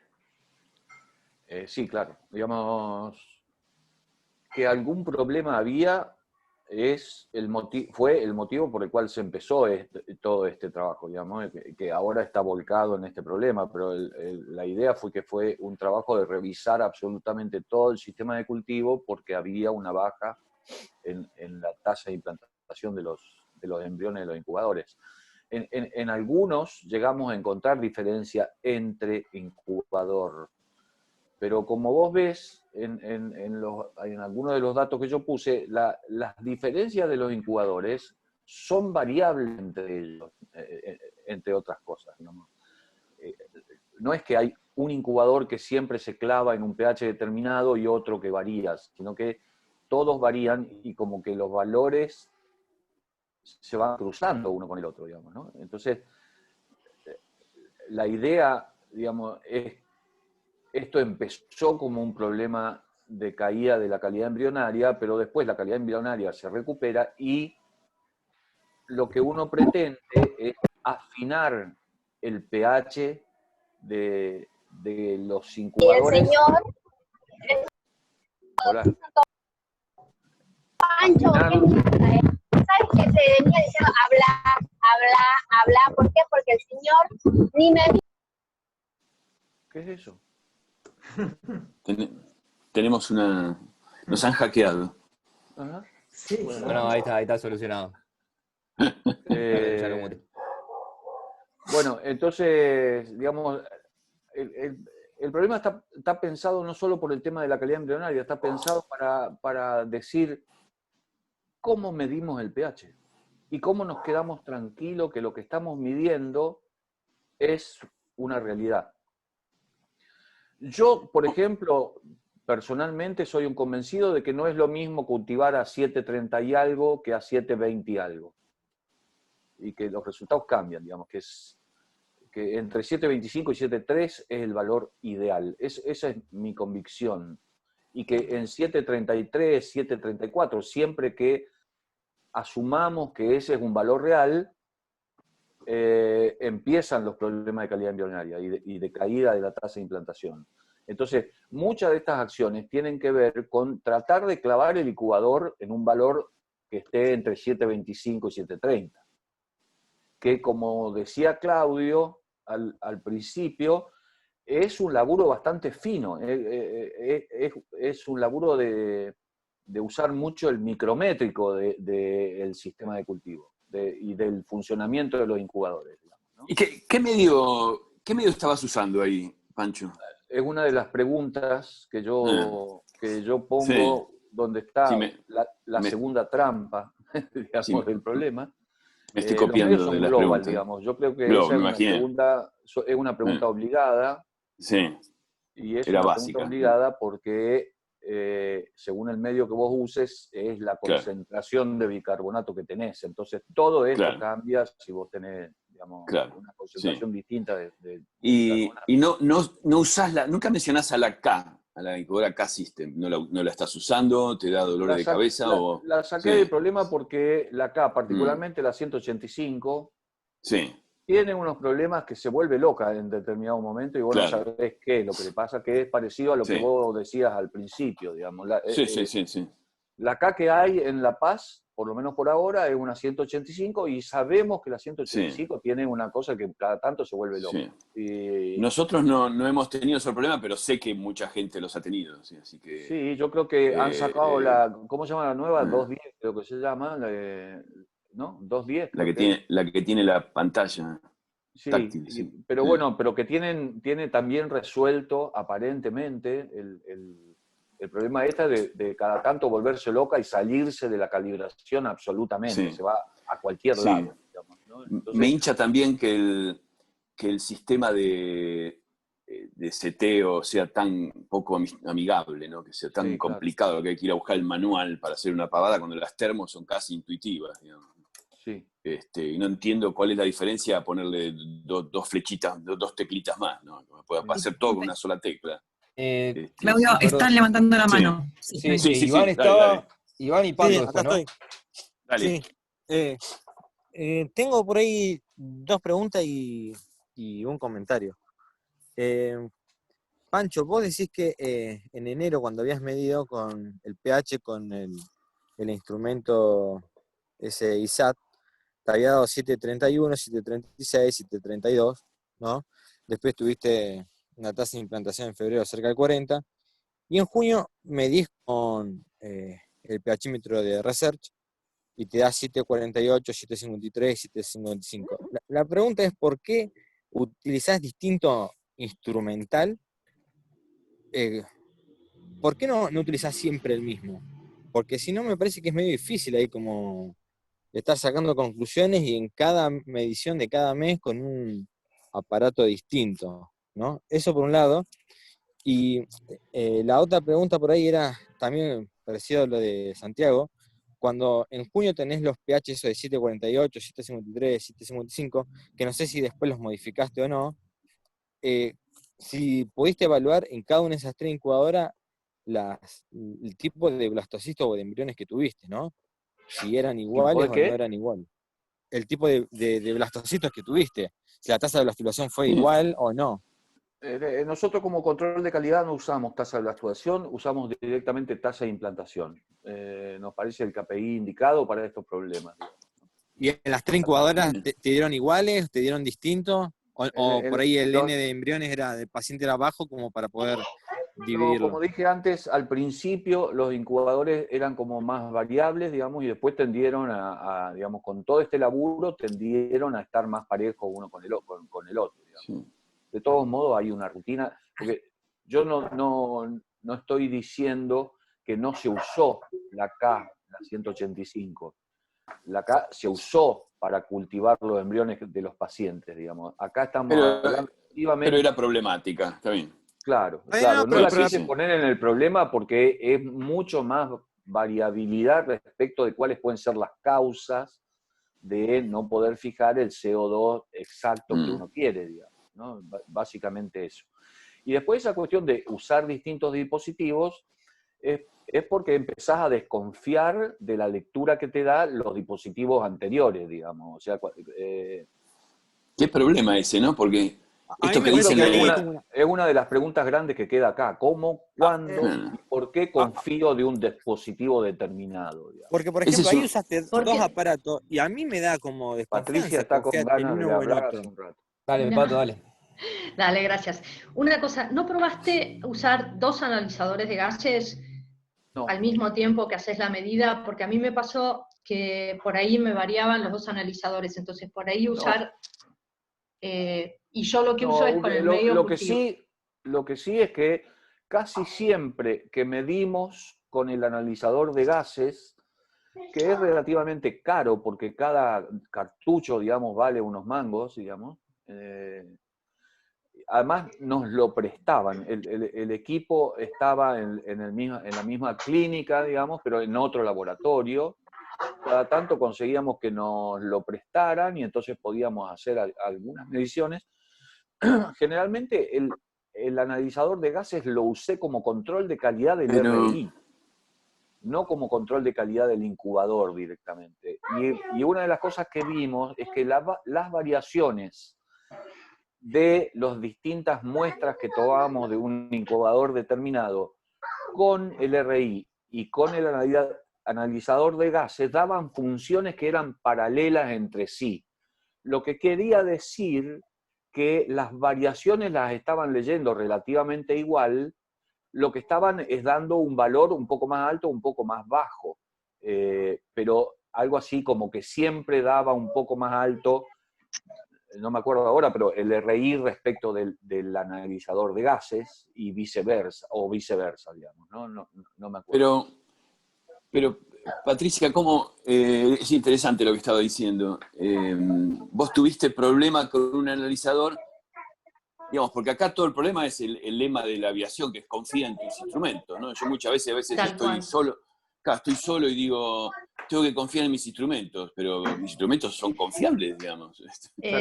Sí, claro. Digamos que algún problema había fue el motivo por el cual se empezó todo este trabajo, digamos, que ahora está volcado en este problema, pero la idea fue que fue un trabajo de revisar absolutamente todo el sistema de cultivo porque había una baja en la tasa de implantación de los embriones de los incubadores. En algunos llegamos a encontrar diferencia entre incubador, pero como vos ves, en algunos de los datos que yo puse, las diferencias de los incubadores son variables entre ellos, entre otras cosas. No es que hay un incubador que siempre se clava en un pH determinado y otro que varía, sino que todos varían y como que los valores se van cruzando uno con el otro, digamos, ¿no? Entonces, la idea, digamos, es esto empezó como un problema de caída de la calidad embrionaria, pero después la calidad embrionaria se recupera y lo que uno pretende es afinar el pH de los incubadores. Y el señor... Hola. Pancho, ¿sabes que se venía diciendo habla? ¿Por qué? Porque el señor ni me... ¿Qué es eso? Tenemos nos han hackeado. Ajá. Sí. Bueno, ahí está solucionado. Bueno, entonces, digamos, el problema está pensado no solo por el tema de la calidad embrionaria, está pensado para decir cómo medimos el pH y cómo nos quedamos tranquilos que lo que estamos midiendo es una realidad. Yo, por ejemplo, personalmente soy un convencido de que no es lo mismo cultivar a 7.30 y algo que a 7.20 y algo. Y que los resultados cambian, digamos, que entre 7.25 y 7.3 es el valor ideal. Esa es mi convicción. Y que en 7.33, 7.34, siempre que asumamos que ese es un valor real, empiezan los problemas de calidad embrionaria y de caída de la tasa de implantación. Entonces, muchas de estas acciones tienen que ver con tratar de clavar el incubador en un valor que esté entre 7.25 y 7.30. Que, como decía Claudio al principio, es un laburo bastante fino. Es un laburo de usar mucho el micrométrico del sistema de cultivo y del funcionamiento de los incubadores. Digamos, ¿no? ¿Y qué medio estabas usando ahí, Pancho? Es una de las preguntas que yo pongo, sí, donde está la segunda trampa, digamos, sí, del problema. Me estoy copiando de las preguntas. Digamos. Yo creo que esa es una pregunta obligada. Sí. Y es Era una básica. pregunta obligada porque según el medio que vos uses es la concentración de bicarbonato que tenés. Entonces todo esto cambia si vos tenés, digamos, una concentración distinta de bicarbonato. Y no usás nunca mencionás a la K, a la incubadora K-System. ¿No la estás usando? ¿Te da dolor de cabeza? La saqué del problema porque la K, particularmente la 185, tiene unos problemas que se vuelve loca en determinado momento y vos no sabés qué es lo que le pasa, que es parecido a lo que vos decías al principio, digamos. La K que hay en La Paz, por lo menos por ahora, es una 185 y sabemos que la 185 tiene una cosa que cada tanto se vuelve loca. Nosotros no hemos tenido ese problema, pero sé que mucha gente los ha tenido. Así que, sí, yo creo que han sacado ¿cómo se llama la nueva? 210 creo que se llama, ¿no? 210. La que tiene la pantalla táctil. Pero bueno, pero que tiene también resuelto aparentemente el problema de cada tanto volverse loca y salirse de la calibración absolutamente. Se va a cualquier lado. Digamos, ¿no? Entonces, me hincha también que el sistema de seteo sea tan poco amigable, ¿no? Que sea tan complicado, que hay que ir a buscar el manual para hacer una pavada cuando las termos son casi intuitivas, digamos. Y no entiendo cuál es la diferencia a ponerle dos flechitas, dos teclitas más, ¿no? Para hacer todo con una sola tecla. Claudio, están levantando la mano. Sí, dale, Iván estaba. dale. Iván y Paco después, acá ¿no? estoy. Dale. Tengo por ahí 2 preguntas y un comentario. Pancho, vos decís que en enero, cuando habías medido con el pH, con el instrumento ese ISAT, te había dado 731, 736, 732, ¿no? Después tuviste una tasa de implantación en febrero cerca del 40, y en junio medís con el pHímetro de Research y te da 748, 753, 755. La pregunta es, ¿por qué utilizás distinto instrumental? ¿Por qué no utilizás siempre el mismo? Porque si no, me parece que es medio difícil ahí como estar sacando conclusiones y en cada medición de cada mes con un aparato distinto, ¿no? Eso por un lado. Y la otra pregunta por ahí era también parecido a lo de Santiago. Cuando en junio tenés los pH eso de 748, 753, 755, que no sé si después los modificaste o no, si pudiste evaluar en cada una de esas 3 incubadoras el tipo de blastocisto o de embriones que tuviste, ¿no? Si eran iguales o no eran iguales. El tipo de blastocitos que tuviste, si la tasa de blastulación fue igual o no. Nosotros como control de calidad no usamos tasa de blastulación, usamos directamente tasa de implantación. Nos parece el KPI indicado para estos problemas. ¿Y en las 3 incubadoras te dieron iguales, te dieron distintos? ¿O por ahí el N de embriones del paciente era bajo como para poder dividirlo? No, como dije antes, al principio los incubadores eran como más variables, digamos, y después tendieron digamos, con todo este laburo, tendieron a estar más parejos uno con el otro, digamos. De todos modos hay una rutina, porque yo no estoy diciendo que no se usó la K, la 185. La K se usó para cultivar los embriones de los pacientes, digamos. Acá estamos hablando pero era problemática, está bien. Claro. No la quise poner en el problema porque es mucho más variabilidad respecto de cuáles pueden ser las causas de no poder fijar el CO2 exacto que uno quiere, digamos, ¿no? Básicamente eso. Y después esa cuestión de usar distintos dispositivos es porque empezás a desconfiar de la lectura que te dan los dispositivos anteriores, digamos. O sea, ¿qué problema ese, no? Porque esto que dicen dicen es una de las preguntas grandes que queda acá. ¿Cómo, cuándo y por qué confío de un dispositivo determinado? Digamos? Porque, por ejemplo, ahí usaste 2 aparatos y a mí me da como desconfianza. Patricia está con ganas de hablar hace un rato. Dale, Pato, dale. Dale, gracias. Una cosa, ¿no probaste usar 2 analizadores de gases al mismo tiempo que haces la medida? Porque a mí me pasó que por ahí me variaban los 2 analizadores, entonces por ahí usar... y yo lo que uso es con el medio lo que sí es que casi siempre que medimos con el analizador de gases, que es relativamente caro porque cada cartucho, digamos, vale unos mangos, digamos, además nos lo prestaban. El equipo estaba en la misma clínica, digamos, pero en otro laboratorio. Cada tanto conseguíamos que nos lo prestaran y entonces podíamos hacer algunas mediciones. Generalmente el analizador de gases lo usé como control de calidad del RI, no como control de calidad del incubador directamente. Y una de las cosas que vimos es que las variaciones de las distintas muestras que tomábamos de un incubador determinado con el RI y con el analizador de gases daban funciones que eran paralelas entre sí. Lo que quería decir que las variaciones las estaban leyendo relativamente igual, lo que estaban es dando un valor un poco más alto, un poco más bajo, pero algo así como que siempre daba un poco más alto, no me acuerdo ahora, pero el RI respecto del analizador de gases y viceversa, digamos, no me acuerdo. Pero Patricia, ¿cómo? Es interesante lo que estaba diciendo. Vos tuviste problema con un analizador, digamos, porque acá todo el problema es el lema de la aviación, que es confía en tus instrumentos, ¿no? Yo muchas veces estoy solo y digo, tengo que confiar en mis instrumentos, pero mis instrumentos son confiables, digamos.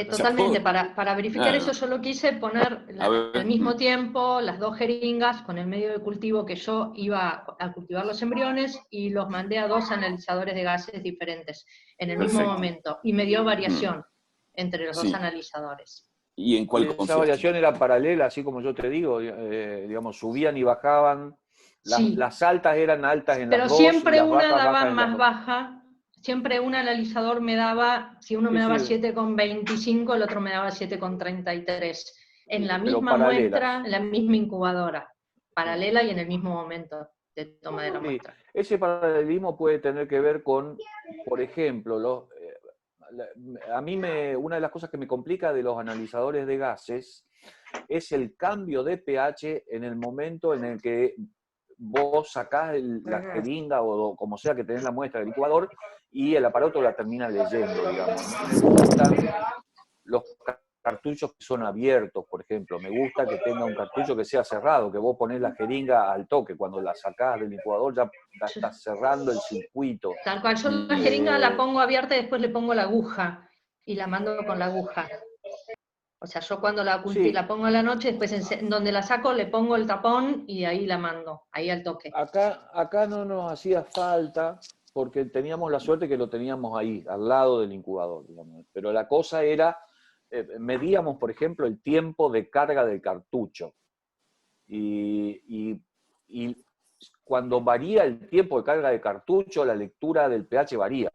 Totalmente, para verificar eso yo lo quise poner al mismo tiempo las dos jeringas con el medio de cultivo que yo iba a cultivar los embriones y los mandé a dos analizadores de gases diferentes en el mismo momento y me dio variación entre los dos analizadores. ¿Y en cuál esa variación era paralela, así como yo te digo, digamos, subían y bajaban. Las altas eran altas en las dos. Pero siempre y las una bajas, daba bajas más baja, siempre un analizador me daba, si uno me daba 7,25, el otro me daba 7,33, en la misma muestra, en la misma incubadora, paralela y en el mismo momento de toma de la muestra. Ese paralelismo puede tener que ver con, por ejemplo, a mí una de las cosas que me complica de los analizadores de gases es el cambio de pH en el momento en el que vos sacás la jeringa o como sea que tenés la muestra del incubador y el aparato la termina leyendo, digamos. Me gustan los cartuchos que son abiertos, por ejemplo. Me gusta que tenga un cartucho que sea cerrado, que vos ponés la jeringa al toque. Cuando la sacás del incubador ya estás cerrando el circuito. Tal cual, yo la jeringa la pongo abierta y después le pongo la aguja y la mando con la aguja. O sea, yo cuando la pongo a la noche, después en donde la saco le pongo el tapón y ahí la mando, ahí al toque. Acá no nos hacía falta porque teníamos la suerte que lo teníamos ahí, al lado del incubador, digamos. Pero la cosa era, medíamos, por ejemplo, el tiempo de carga del cartucho. Y cuando varía el tiempo de carga del cartucho, la lectura del pH varía.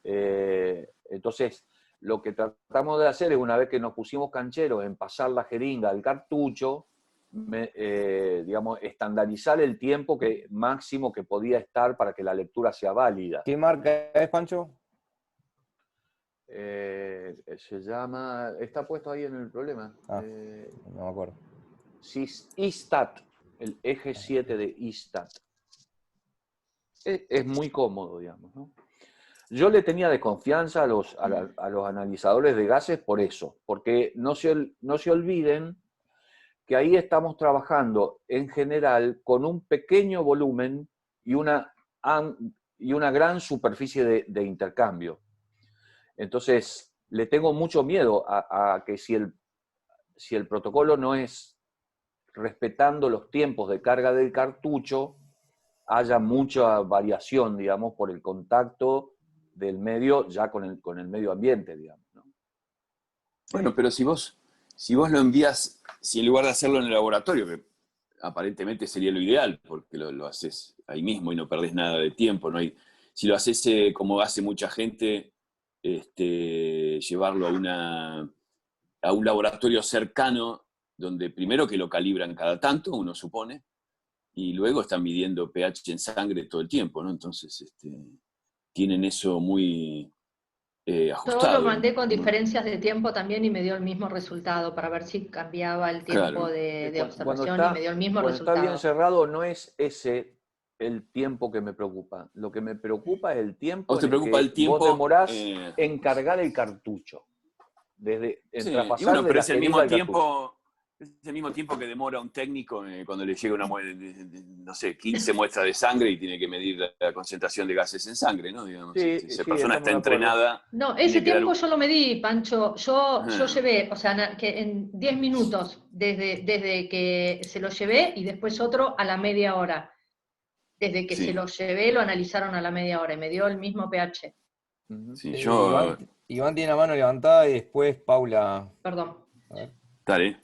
Entonces, lo que tratamos de hacer es, una vez que nos pusimos cancheros en pasar la jeringa al cartucho, digamos, estandarizar el tiempo máximo que podía estar para que la lectura sea válida. ¿Qué marca es, Pancho? Se llama, está puesto ahí en el problema. No me acuerdo. ISTAT, el eje 7 de ISTAT. Es muy cómodo, digamos, ¿no? Yo le tenía desconfianza a los analizadores de gases por eso, porque no se olviden que ahí estamos trabajando en general con un pequeño volumen y una gran superficie de intercambio. Entonces, le tengo mucho miedo a que si el protocolo no es respetando los tiempos de carga del cartucho, haya mucha variación, digamos, por el contacto del medio ya con el medio ambiente, digamos, ¿no? Bueno, pero si vos lo envías, si en lugar de hacerlo en el laboratorio, que aparentemente sería lo ideal, porque lo haces ahí mismo y no perdés nada de tiempo, si lo haces como hace mucha gente, llevarlo a un laboratorio cercano, donde primero que lo calibran cada tanto, uno supone, y luego están midiendo pH en sangre todo el tiempo, ¿no? Entonces, tienen eso muy ajustado. Yo lo mandé con diferencias de tiempo también y me dio el mismo resultado, para ver si cambiaba el tiempo de observación y me dio el mismo resultado. Cuando está bien cerrado no es ese el tiempo que me preocupa. Lo que me preocupa es el tiempo en el que vos demorás en cargar el cartucho. Sí, traspasar y bueno, de pero la es el jeringa mismo al tiempo, es el mismo tiempo que demora un técnico cuando le llega no sé, 15 muestras de sangre y tiene que medir la concentración de gases en sangre, ¿no? Digamos, Sí, si esa sí, persona estamos está de acuerdo. entrenada. No, ese tiene que dar tiempo yo lo medí, Pancho. Yo Ah. llevé, o sea, que en 10 minutos, desde que se lo llevé y después otro a la media hora. Desde que Sí. se lo llevé, lo analizaron a la media hora y me dio el mismo pH. Sí, yo... Iván tiene la mano levantada y después Paula. Perdón. A ver. Dale.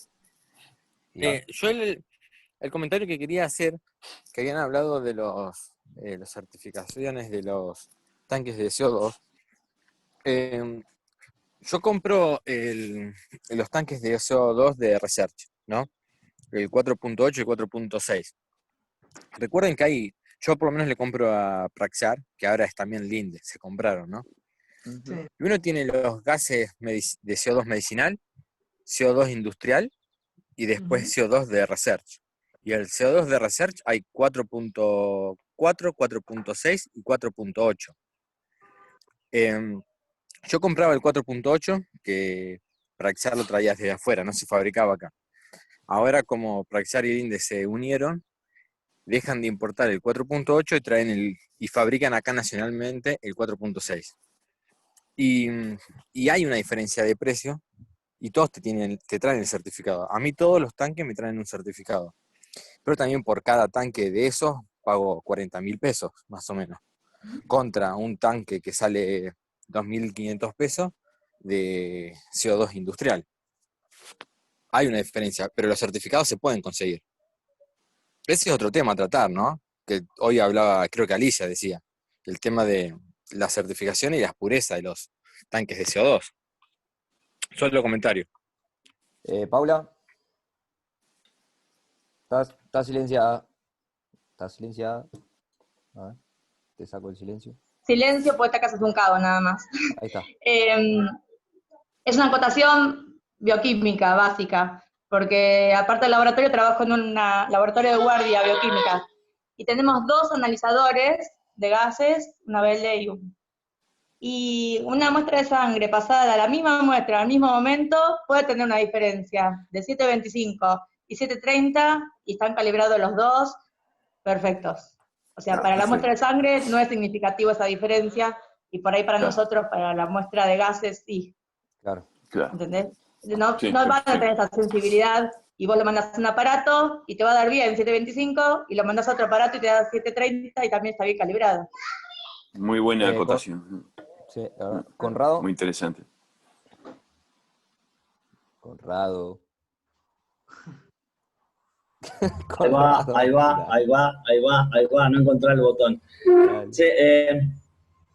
Yo el comentario que quería hacer, que habían hablado de las certificaciones de los tanques de CO2. Yo compro los tanques de CO2 de Research, ¿no? El 4.8 y 4.6. Recuerden que yo por lo menos le compro a Praxair, que ahora es también Linde, se compraron, ¿no? Sí. Y uno tiene los gases de CO2 medicinal, CO2 industrial y después CO2 de Research. Y el CO2 de Research hay 4.4, 4.6 y 4.8. Yo compraba el 4.8, que Praxair lo traía desde afuera, no se fabricaba acá. Ahora, como Praxair y Linde se unieron, dejan de importar el 4.8 y traen y fabrican acá nacionalmente el 4.6. Y hay una diferencia de precio y todos te traen el certificado. A mí todos los tanques me traen un certificado. Pero también por cada tanque de esos pago 40.000 pesos, más o menos. Contra un tanque que sale 2.500 pesos de CO2 industrial. Hay una diferencia, pero los certificados se pueden conseguir. Ese es otro tema a tratar, ¿no? Que hoy hablaba, creo que Alicia decía, el tema de la certificación y la pureza de los tanques de CO2. Solo comentario. Paula. ¿Estás silenciada? ¿Estás silenciada? A ver, te saco el silencio. Silencio, porque esta casa es un caos nada más. Ahí está. Es una acotación bioquímica básica, porque aparte del laboratorio trabajo en un laboratorio de guardia bioquímica y tenemos 2 analizadores de gases, una BL y un. Y una muestra de sangre pasada a la misma muestra al mismo momento puede tener una diferencia de 7.25 y 7.30 y están calibrados los 2 perfectos. O sea, para la muestra de sangre no es significativo esa diferencia y por ahí para nosotros, para la muestra de gases, sí. Claro. ¿Entendés? No, Sí, no van a tener esa sensibilidad y vos le mandás un aparato y te va a dar bien 7.25 y lo mandás a otro aparato y te da 7.30 y también está bien calibrado. Muy buena acotación. Sí, Conrado. Muy interesante. Conrado. Ahí va, no encontré el botón. Sí,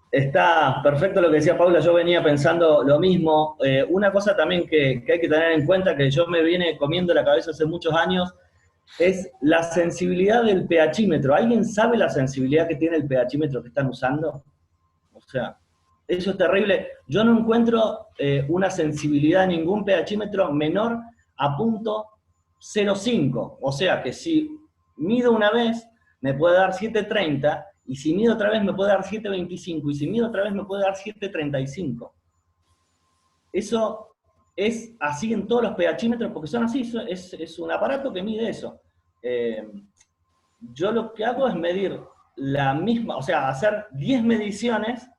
está perfecto lo que decía Paula, yo venía pensando lo mismo. Una cosa también que hay que tener en cuenta, que yo me viene comiendo la cabeza hace muchos años, es la sensibilidad del pHímetro. ¿Alguien sabe la sensibilidad que tiene el pHímetro que están usando? O sea, eso es terrible. Yo no encuentro una sensibilidad en ningún pHímetro menor a .05. O sea que si mido una vez, me puede dar 7.30, y si mido otra vez me puede dar 7.25, y si mido otra vez me puede dar 7.35. Eso es así en todos los pHímetros, porque son así, es un aparato que mide eso. Yo lo que hago es medir la misma, o sea, hacer 10 mediciones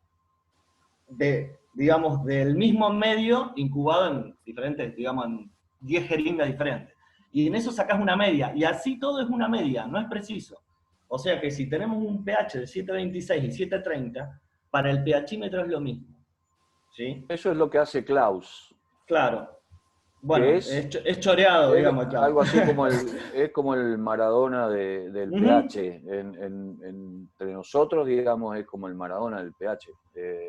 digamos, del mismo medio incubado en diferentes, digamos, en 10 jeringas diferentes. Y en eso sacás una media, y así todo es una media, no es preciso. O sea que si tenemos un pH de 7.26 y 7.30, para el pHímetro es lo mismo. ¿Sí? Eso es lo que hace Klaus. Claro. Bueno, es choreado, digamos. Algo así como es como el Maradona del pH. Entre nosotros, digamos, es como el Maradona del pH.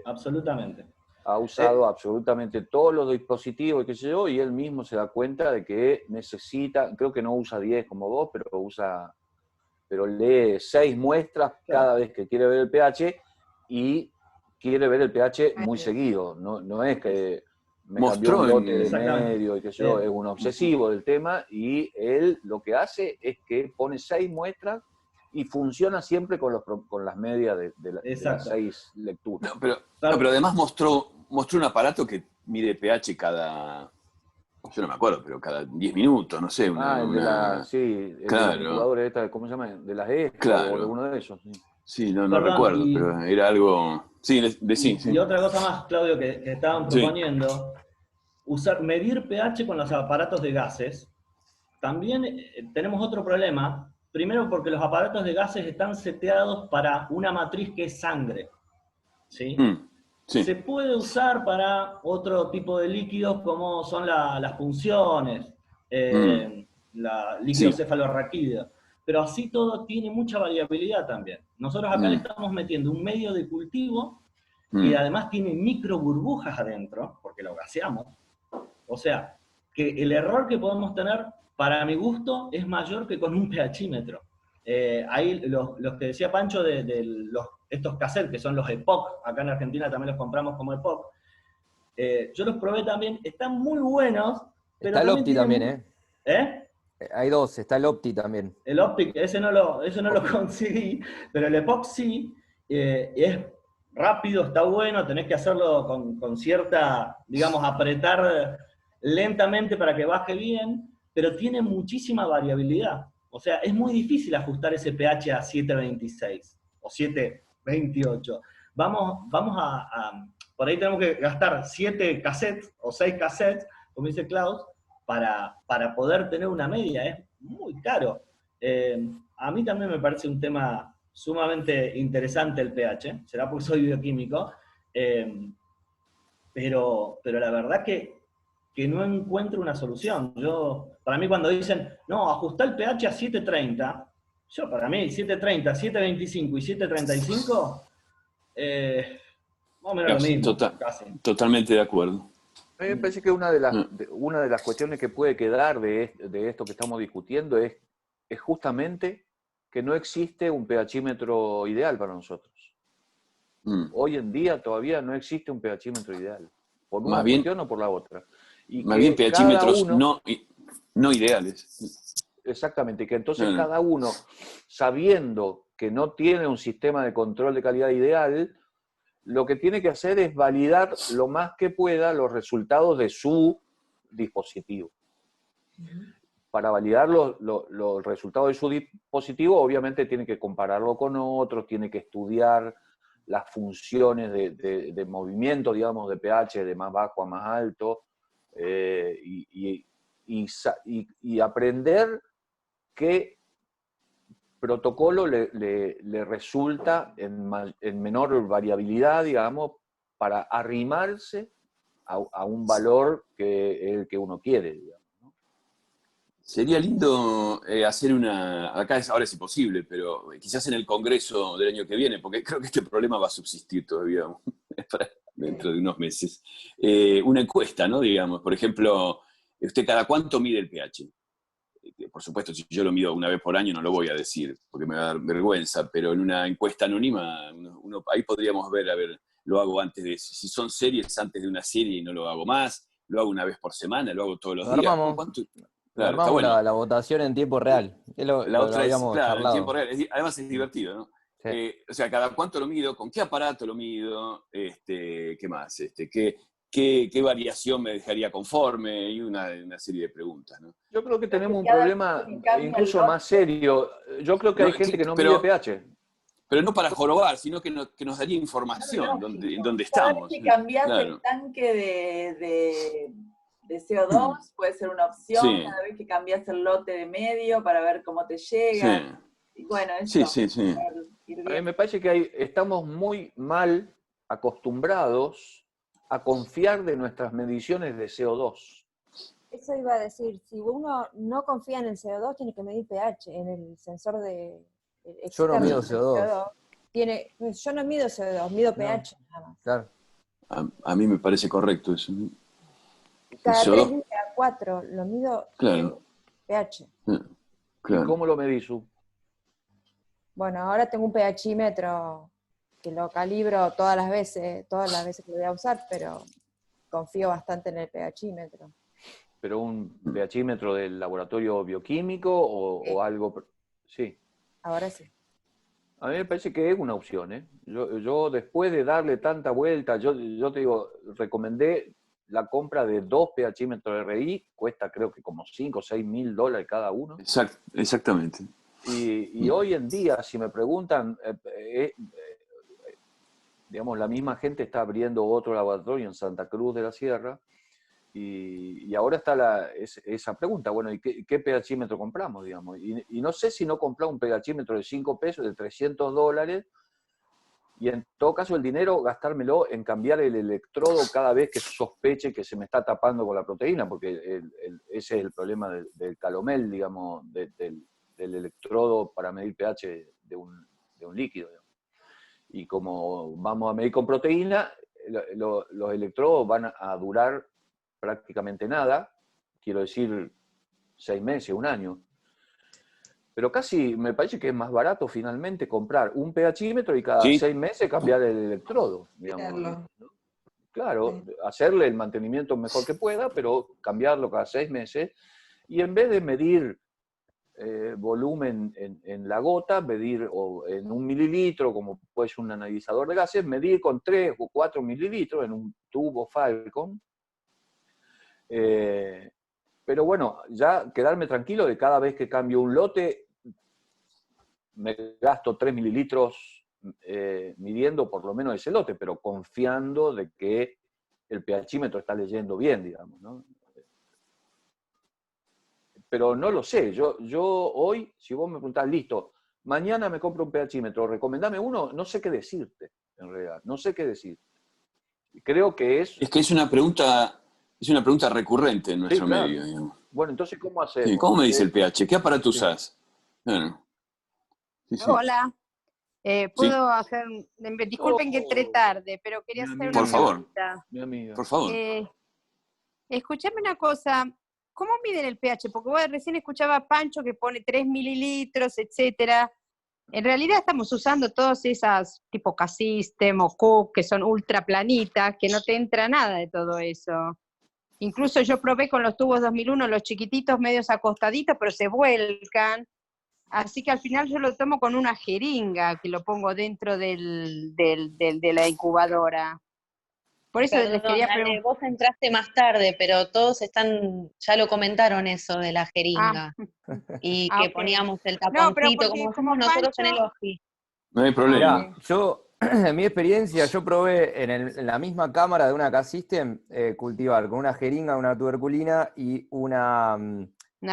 Absolutamente. Ha usado absolutamente todos los dispositivos, qué sé yo, y él mismo se da cuenta de que necesita, creo que no usa 10 como vos, pero lee 6 muestras cada vez que quiere ver el pH, y quiere ver el pH muy seguido. No es que me cambió un lote de medio y qué sé yo, es un obsesivo del tema, y él lo que hace es que pone 6 muestras y funciona siempre con las medias de las 6 lecturas. Pero además mostró un aparato que mide pH cada, yo no me acuerdo, pero cada 10 minutos, no sé. el de los incubadores, ¿cómo se llama? De las ESCO, claro. o de uno de esos. Sí, no recuerdo, pero era algo... Sí, sí. Y otra cosa más, Claudio, que estaban proponiendo, medir pH con los aparatos de gases. También tenemos otro problema. Primero porque los aparatos de gases están seteados para una matriz que es sangre. ¿Sí? Sí. Se puede usar para otro tipo de líquidos como son las punciones, la líquido cefalorraquídeo. Pero así todo tiene mucha variabilidad también. Nosotros acá le estamos metiendo un medio de cultivo que además tiene micro burbujas adentro, porque lo gaseamos. O sea, que el error que podemos tener, para mi gusto, es mayor que con un pHímetro. Ahí los que decía Pancho estos cassettes, que son los EPOC, acá en Argentina también los compramos como EPOC, yo los probé también, están muy buenos. Pero está el Opti también, ¿Eh? Hay dos, está el Opti también. El Opti, ese no lo conseguí, pero el EPOC sí, es rápido, está bueno, tenés que hacerlo con cierta, digamos, apretar lentamente para que baje bien, pero tiene muchísima variabilidad. O sea, es muy difícil ajustar ese pH a 7.26 o 7.28. Vamos por ahí tenemos que gastar 7 cassettes o 6 cassettes, como dice Klaus, para poder tener una media. Es muy caro. A mí también me parece un tema sumamente interesante el pH, será porque soy bioquímico, pero la verdad que no encuentro una solución. Para mí cuando dicen, no, ajusta el pH a 7.30, para mí 7.30, 7.25 y 7.35, más o menos lo mismo. Totalmente de acuerdo. A mí me parece que una de las cuestiones que puede quedar de esto que estamos discutiendo es justamente que no existe un pHímetro ideal para nosotros. Hoy en día todavía no existe un pHímetro ideal, por una cuestión o por la otra. Y más bien pHímetros no ideales. Exactamente, que entonces cada uno, sabiendo que no tiene un sistema de control de calidad ideal, lo que tiene que hacer es validar lo más que pueda los resultados de su dispositivo. Para validar los resultados de su dispositivo, obviamente tiene que compararlo con otros, tiene que estudiar las funciones de movimiento, digamos, de pH de más bajo a más alto, y aprender qué protocolo le resulta en menor variabilidad, digamos, para arrimarse a un valor que es el que uno quiere, digamos. Sería lindo hacer ahora es imposible, pero quizás en el Congreso del año que viene, porque creo que este problema va a subsistir todavía dentro de unos meses, una encuesta, ¿no? Digamos, por ejemplo, ¿usted cada cuánto mide el pH? Por supuesto, si yo lo mido una vez por año no lo voy a decir, porque me va a dar vergüenza, pero en una encuesta anónima, ahí podríamos ver, lo hago si son series, antes de una serie y no lo hago más, lo hago una vez por semana, lo hago todos los días. Claro, armamos la votación en tiempo real. La otra es, claro, en tiempo real. Además es divertido, ¿no? Sí. O sea, cada cuánto lo mido, con qué aparato lo mido, ¿qué más? ¿Qué variación me dejaría conforme? Y una serie de preguntas, ¿no? Yo creo que tenemos un problema incluso más serio. Yo creo que hay gente que no mide pH. Pero no para jorobar, sino que nos daría información en dónde estamos. Si cambias el tanque de CO2, puede ser una opción, cada vez que cambias el lote de medio para ver cómo te llega. Y bueno, eso. Sí. A mí me parece que estamos muy mal acostumbrados a confiar de nuestras mediciones de CO2. Eso iba a decir, si uno no confía en el CO2, tiene que medir pH, en el sensor de... Yo no mido CO2. Yo no mido CO2, mido pH nada más. Claro. A mí me parece correcto eso. Cada 3 días, 4, lo mido pH. Claro. ¿Y cómo lo medís? Bueno, ahora tengo un pHímetro que lo calibro todas las veces que lo voy a usar, pero confío bastante en el pHímetro. ¿Pero un pHímetro del laboratorio bioquímico o algo? Sí. Ahora sí. A mí me parece que es una opción, ¿eh? Yo después de darle tanta vuelta, yo te digo, recomendé la compra de 2 pHímetros RI cuesta creo que como 5 o 6 mil dólares cada uno. Exactamente. Y hoy en día, si me preguntan, digamos, la misma gente está abriendo otro laboratorio en Santa Cruz de la Sierra, y ahora está esa pregunta, bueno, ¿y qué pHímetro compramos, digamos? Y no sé si no comprar un pHímetro de 5 pesos, de 300 dólares, y en todo caso el dinero gastármelo en cambiar el electrodo cada vez que sospeche que se me está tapando con la proteína, porque ese es el problema del calomel, digamos, del electrodo para medir pH de un líquido, digamos. Y como vamos a medir con proteína, los electrodos van a durar prácticamente nada, quiero decir 6 meses, 1 año. Pero casi me parece que es más barato finalmente comprar un pHímetro y cada 6 meses cambiar el electrodo, digamos, ¿no? Claro, hacerle el mantenimiento mejor que pueda, pero cambiarlo cada 6 meses, y en vez de medir volumen en la gota, medir o en 1 mililitro, como puede ser un analizador de gases, medir con 3 o 4 mililitros en un tubo Falcon. Pero bueno, ya quedarme tranquilo de cada vez que cambio un lote, me gasto 3 mililitros midiendo por lo menos ese lote, pero confiando de que el pHímetro está leyendo bien, digamos, ¿no? Pero no lo sé, yo hoy, si vos me preguntás, listo, mañana me compro un pHímetro, recomendame uno, no sé qué decirte, en realidad, no sé qué decirte. Creo que es... Es que es una pregunta recurrente en nuestro medio, digamos. Bueno, entonces, ¿cómo hacemos? Sí, ¿cómo me dice el pH? ¿Qué aparato usás? Bueno. Sí. Hola. ¿Puedo hacer...? Disculpen que entré tarde, pero quería hacer una pregunta. Mi amiga. Por favor. Escuchame una cosa. ¿Cómo miden el pH? Porque vos recién escuchaba a Pancho que pone 3 mililitros, etcétera. En realidad estamos usando todas esas tipo K-System o Cook, que son ultra planitas, que no te entra nada de todo eso. Incluso yo probé con los tubos 2001, los chiquititos, medios acostaditos, pero se vuelcan. Así que al final yo lo tomo con una jeringa, que lo pongo dentro de la incubadora. Por eso les quería preguntar. Vos entraste más tarde, pero todos ya lo comentaron eso de la jeringa. Y que poníamos el taponcito, como hacemos nosotros en el OSCE. No hay problema. Mirá, yo, en mi experiencia, yo probé en la misma cámara de una K-System cultivar con una jeringa, una tuberculina y una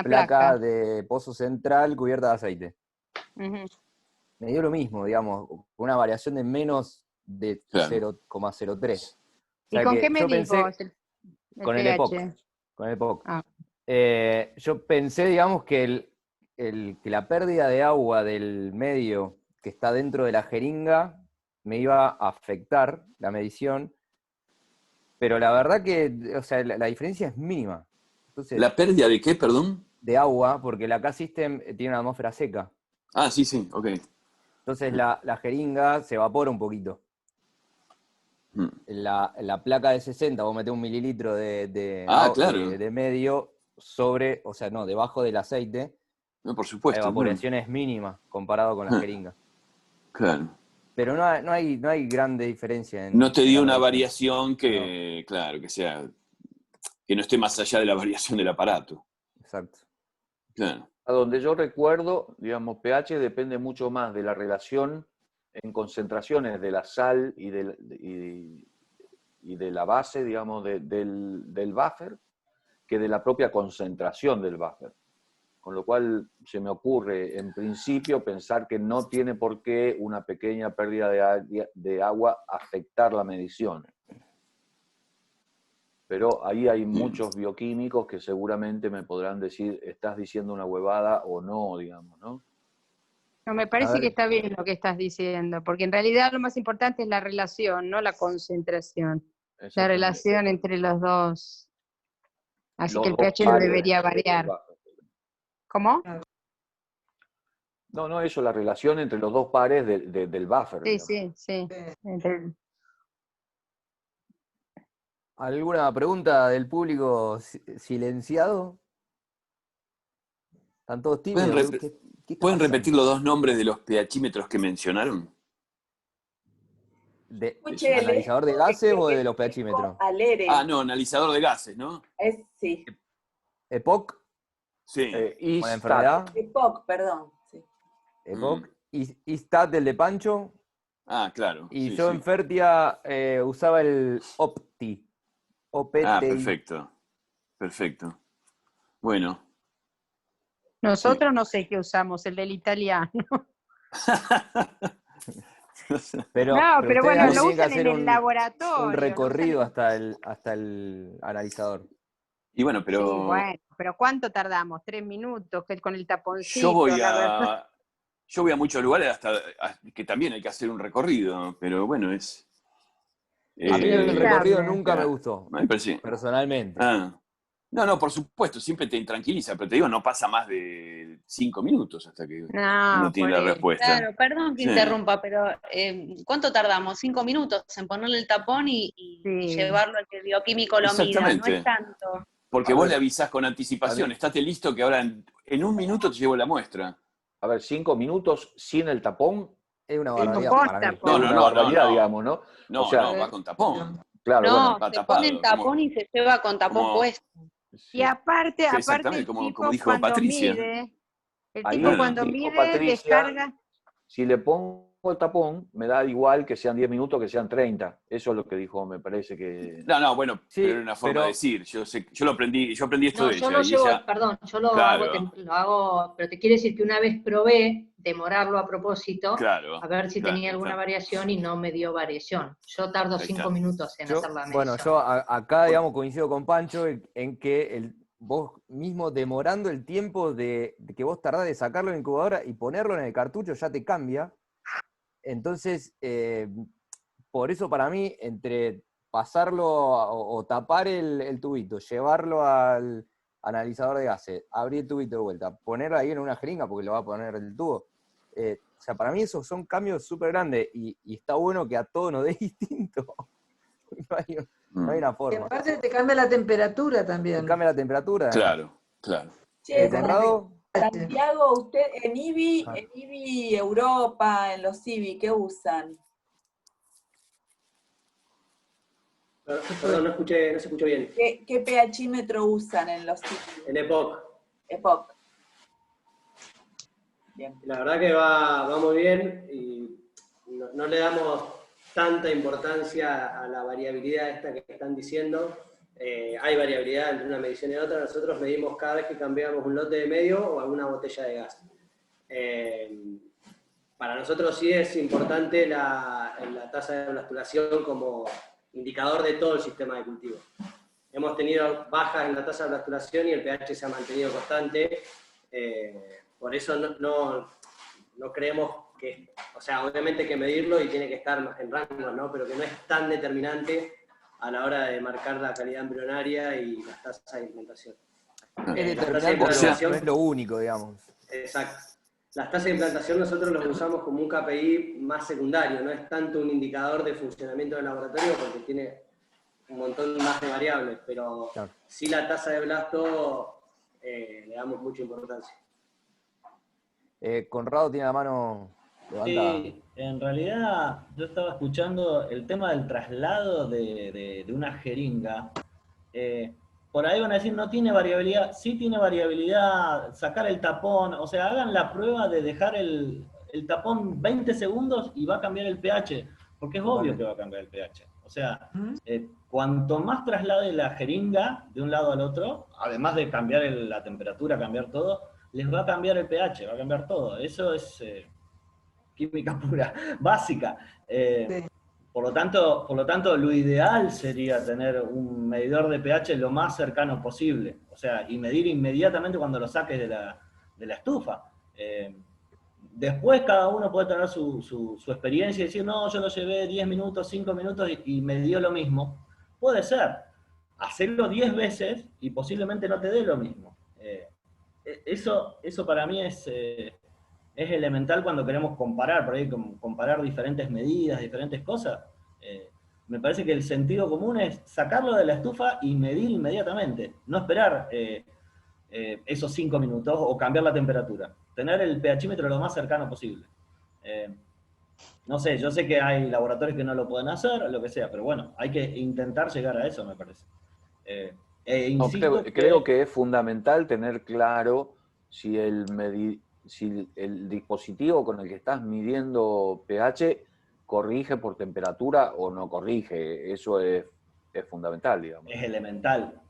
placa de pozo central cubierta de aceite. Me dio lo mismo, digamos, con una variación de menos de 0,03. ¿Y con qué medís vos con el EPOC. Con el EPOC. Yo pensé, digamos, que la pérdida de agua del medio que está dentro de la jeringa me iba a afectar la medición, pero la verdad que, o sea, la diferencia es mínima. Entonces, ¿la pérdida de qué, perdón? De agua, porque la K-System tiene una atmósfera seca. Ah, sí, ok. Entonces la jeringa se evapora un poquito. La placa de 60, vos metés 1 mililitro de medio sobre, o sea, no, debajo del aceite. No, por supuesto. La evaporación es mínima comparado con la jeringa. Claro. Pero no hay grande diferencia. No te dio una variación que, claro, que no esté más allá de la variación del aparato. Exacto. Claro. A donde yo recuerdo, digamos, pH depende mucho más de la relación en concentraciones de la sal y de la base, digamos, del buffer, que de la propia concentración del buffer. Con lo cual se me ocurre, en principio, pensar que no tiene por qué una pequeña pérdida de agua afectar la medición. Pero ahí hay muchos bioquímicos que seguramente me podrán decir, estás diciendo una huevada o no, digamos, ¿no? No, me parece que está bien lo que estás diciendo, porque en realidad lo más importante es la relación, no la concentración. La relación entre los dos. Así que el pH no debería variar. ¿Cómo? No, eso, la relación entre los dos pares del buffer. Sí. ¿Alguna pregunta del público silenciado? ¿Están todos tímidos? ¿Pueden repetir los 2 nombres de los pHímetros que mencionaron? ¿Analizador de gases o de los pHímetros? Ah, no, analizador de gases, ¿no? Sí. ¿EPOC? Sí. ¿Con la enfermedad? EPOC, perdón. Sí. EPOC. ¿ISTAT del de Pancho? Ah, claro. Y sí, yo sí. en Fertia usaba el OPTI. OPTI. Ah, perfecto. Perfecto. Bueno. Nosotros no sé qué usamos, el del italiano. Pero bueno, ustedes lo tienen que usan hacer en el laboratorio. un recorrido hasta el analizador. Y bueno, pero... Sí, bueno, pero ¿cuánto tardamos? 3 minutos, que con el taponcito. Yo voy a muchos lugares que también hay que hacer un recorrido, pero bueno, es... A mí el recorrido nunca me gustó, me parece. personalmente. No, por supuesto, siempre te intranquiliza, pero te digo, no pasa más de 5 minutos hasta que uno tiene la respuesta. Claro, perdón que interrumpa, pero ¿cuánto tardamos? 5 minutos en ponerle el tapón y llevarlo a que el bioquímico lo mida, no Exactamente. es tanto. Porque vos le avisás con anticipación, estate listo que ahora en 1 minuto te llevo la muestra. A ver, 5 minutos sin el tapón es una barbaridad para mí. Una barbaridad, digamos, ¿no? No, o sea, no, va con tapón. Claro, no, bueno, se pone el tapón y se lleva con tapón puesto. Y aparte, Sí, exactamente, el como tipo dijo cuando Patricia. mide, el ahí tipo cuando dijo mide, Patricia, descarga. Si le pongo el tapón, me da igual que sean 10 minutos que sean 30. Eso es lo que dijo, me parece que... No, bueno, pero era una forma de decir. Yo lo aprendí esto de yo ella. lo llevo, perdón, yo lo hago, pero te quiere decir que una vez probé demorarlo a propósito, a ver si tenía alguna variación y no me dio variación. Yo tardo 5 minutos en hacer la medición. Bueno, yo acá, digamos, coincido con Pancho en que vos mismo demorando el tiempo de que vos tardás de sacarlo de la incubadora y ponerlo en el cartucho ya te cambia. Entonces, por eso para mí, entre pasarlo o tapar el tubito, llevarlo al analizador de gases, abrir el tubito de vuelta, ponerlo ahí en una jeringa porque lo va a poner el tubo. O sea, para mí esos son cambios súper grandes y está bueno que a todos nos dé distinto. No hay una forma. Y aparte te cambia la temperatura también. Te cambia la temperatura. Claro. Che, Conrado. Santiago, usted en IBI Europa, en los IBI, ¿qué usan? Perdón, no se escuchó bien. ¿Qué pHímetro usan en los IBI? En EPOC. EPOC. Bien. La verdad que va muy bien y no le damos tanta importancia a la variabilidad esta que están diciendo. Hay variabilidad entre una medición y otra. Nosotros medimos cada vez que cambiamos un lote de medio o alguna botella de gas. Para nosotros sí es importante la tasa de blastulación como indicador de todo el sistema de cultivo. Hemos tenido bajas en la tasa de blastulación y el pH se ha mantenido constante. Por eso no creemos que, o sea, obviamente hay que medirlo y tiene que estar en rango, ¿no? Pero que no es tan determinante a la hora de marcar la calidad embrionaria y las tasas de implantación. Es determinante, pero no es lo único, digamos. Exacto. Las tasas de implantación nosotros las usamos como un KPI más secundario, no es tanto un indicador de funcionamiento del laboratorio porque tiene un montón más de variables, pero sí la tasa de blasto le damos mucha importancia. Conrado tiene la mano levantada. Sí, en realidad yo estaba escuchando el tema del traslado de una jeringa. Por ahí van a decir, no tiene variabilidad. Sí tiene variabilidad, sacar el tapón. O sea, hagan la prueba de dejar el tapón 20 segundos y va a cambiar el pH. Porque es obvio que va a cambiar el pH. O sea, cuanto más traslade la jeringa de un lado al otro, además de cambiar la temperatura, cambiar todo, les va a cambiar el pH, va a cambiar todo. Eso es química pura, básica. Por lo tanto, lo ideal sería tener un medidor de pH lo más cercano posible. O sea, y medir inmediatamente cuando lo saques de la estufa. Después cada uno puede tener su experiencia y decir, no, yo lo llevé 10 minutos, 5 minutos y me dio lo mismo. Puede ser. Hacerlo 10 veces y posiblemente no te dé lo mismo. Eso para mí es elemental cuando queremos comparar, por ahí comparar diferentes medidas, diferentes cosas. Me parece que el sentido común es sacarlo de la estufa y medir inmediatamente, no esperar esos 5 minutos o cambiar la temperatura. Tener el pHímetro lo más cercano posible. No sé, yo sé que hay laboratorios que no lo pueden hacer, lo que sea, pero bueno, hay que intentar llegar a eso, me parece. No, Insisto creo que es fundamental tener claro si si el dispositivo con el que estás midiendo pH corrige por temperatura o no corrige. Eso es fundamental, digamos. es elemental,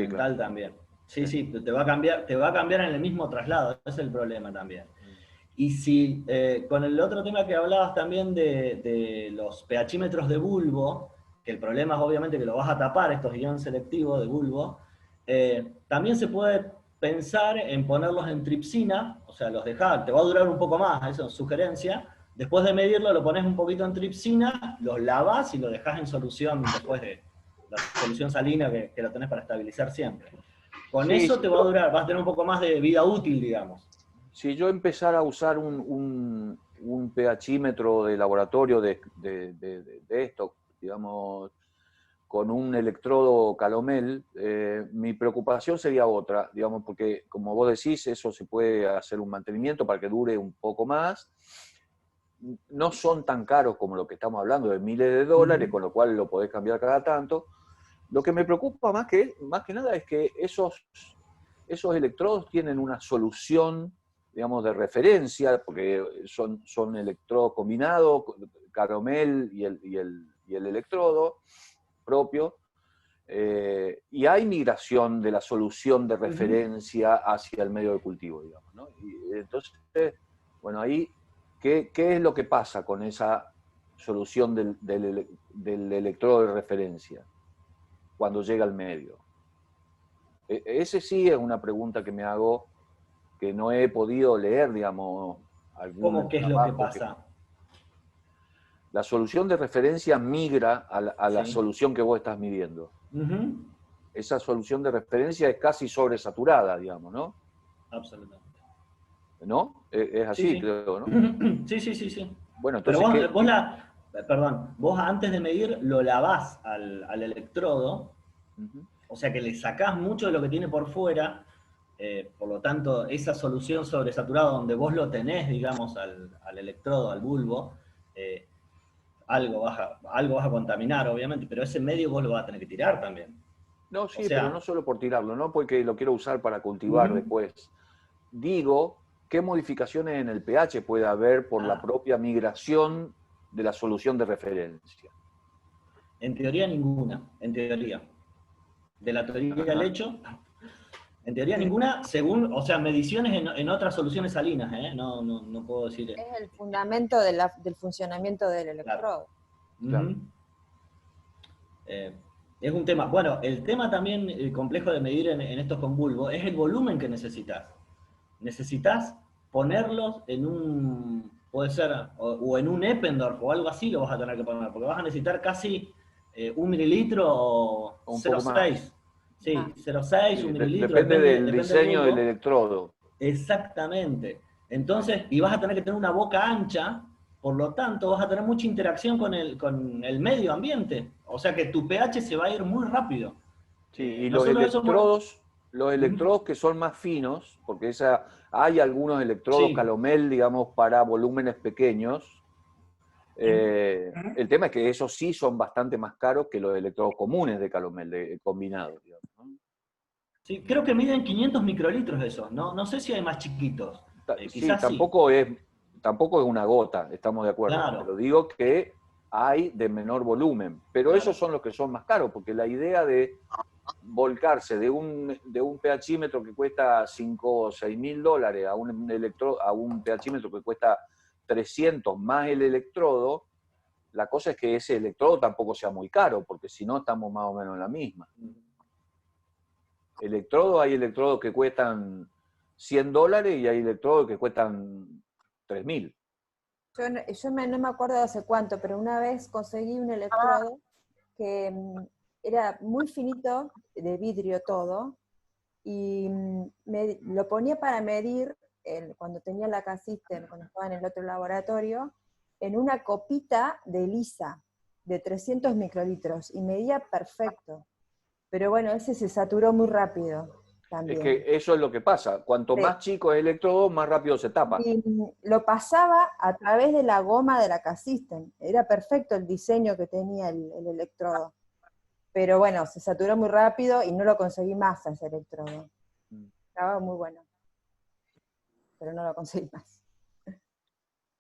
claro. también. Sí, te va a cambiar en el mismo traslado, ese es el problema también. Y si, con el otro tema que hablabas también de los pHímetros de bulbo, que el problema es obviamente que lo vas a tapar, estos iones selectivos de bulbo, también se puede pensar en ponerlos en tripsina, o sea, los dejar, te va a durar un poco más, eso es sugerencia. Después de medirlo, lo pones un poquito en tripsina, los lavas y lo dejas en solución después de la solución salina que lo tenés para estabilizar siempre. Con eso te va a durar, vas a tener un poco más de vida útil, digamos. Si yo empezara a usar un pHímetro de laboratorio de esto, digamos, con un electrodo Calomel, mi preocupación sería otra, digamos, porque como vos decís, eso se puede hacer un mantenimiento para que dure un poco más. No son tan caros como lo que estamos hablando, de miles de dólares, con lo cual lo podés cambiar cada tanto. Lo que me preocupa más que nada es que esos electrodos tienen una solución, digamos, de referencia, porque son electrodos combinados, Calomel y el electrodo propio, y hay migración de la solución de referencia hacia el medio de cultivo, digamos, ¿no? Y entonces, bueno, ahí, ¿qué es lo que pasa con esa solución del electrodo de referencia cuando llega al medio? Ese sí es una pregunta que me hago, que no he podido leer, digamos. ¿Cómo qué es lo que pasa? La solución de referencia migra a la solución que vos estás midiendo. Esa solución de referencia es casi sobresaturada, digamos, ¿no? Absolutamente. ¿No? Es así, sí. creo, ¿no? Sí. Bueno, entonces, pero vos antes de medir lo lavás al electrodo, o sea que le sacás mucho de lo que tiene por fuera, por lo tanto, esa solución sobresaturada donde vos lo tenés, digamos, al electrodo, al bulbo, algo vas a contaminar, obviamente, pero ese medio vos lo vas a tener que tirar también. No, sí, pero no solo por tirarlo, no porque lo quiero usar para cultivar después. Digo, ¿qué modificaciones en el pH puede haber por la propia migración de la solución de referencia? En teoría ninguna, en teoría. De la teoría del hecho, en teoría ninguna, según, o sea, mediciones en otras soluciones salinas, no puedo decir. Es el fundamento del funcionamiento del electrodo. Claro. Es un tema, bueno, el tema también complejo de medir en estos con bulbo es el volumen que necesitas. Necesitas ponerlos en un, puede ser, o en un Eppendorf o algo así lo vas a tener que poner, porque vas a necesitar casi 1 mililitro o 0,6. Sí, 0,6, 1 mililitro. Depende del diseño del electrodo. Exactamente. Entonces, y vas a tener que tener una boca ancha, por lo tanto vas a tener mucha interacción con el medio ambiente. O sea que tu pH se va a ir muy rápido. Sí, y los electrodos que son más finos, porque hay algunos electrodos Calomel, digamos, para volúmenes pequeños. El tema es que esos sí son bastante más caros que los electrodos comunes de Calomel, combinados, digamos, ¿no? Sí, creo que miden 500 microlitros esos, no sé si hay más chiquitos. Quizás tampoco es una gota, estamos de acuerdo. Claro. Pero digo que hay de menor volumen, pero esos son los que son más caros, porque la idea de volcarse de un pHímetro que cuesta 5 o 6 mil dólares a un pHímetro que cuesta 300 más el electrodo, la cosa es que ese electrodo tampoco sea muy caro, porque si no estamos más o menos en la misma. Hay electrodos que cuestan 100 dólares y hay electrodos que cuestan 3.000. Yo no me acuerdo de hace cuánto, pero una vez conseguí un electrodo que era muy finito, de vidrio todo, y lo ponía para medir, cuando tenía la K-System, cuando estaba en el otro laboratorio, en una copita de lisa, de 300 microlitros, y medía perfecto. Pero bueno, ese se saturó muy rápido. también. Es que eso es lo que pasa. Cuanto Sí. más chico es el electrodo, más rápido se tapa. Y lo pasaba a través de la goma de la K-System. Era perfecto el diseño que tenía el electrodo. Pero bueno, se saturó muy rápido y no lo conseguí más a ese electrodo. Estaba muy bueno. Pero no lo conseguí más.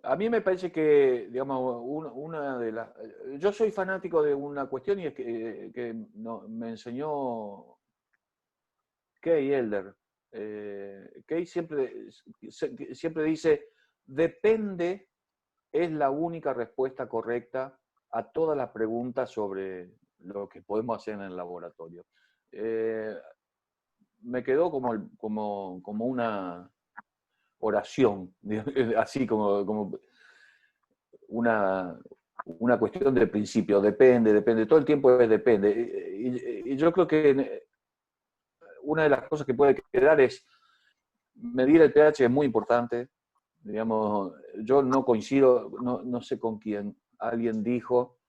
A mí me parece que, digamos, una de las... Yo soy fanático de una cuestión y es que me enseñó Kay Elder. Kay siempre dice, depende es la única respuesta correcta a todas las preguntas sobre lo que podemos hacer en el laboratorio. Me quedó como una oración, así como una cuestión de principio, depende, todo el tiempo es depende. Y yo creo que una de las cosas que puede quedar es medir el pH es muy importante. Digamos, yo no coincido, no sé con quién, alguien dijo,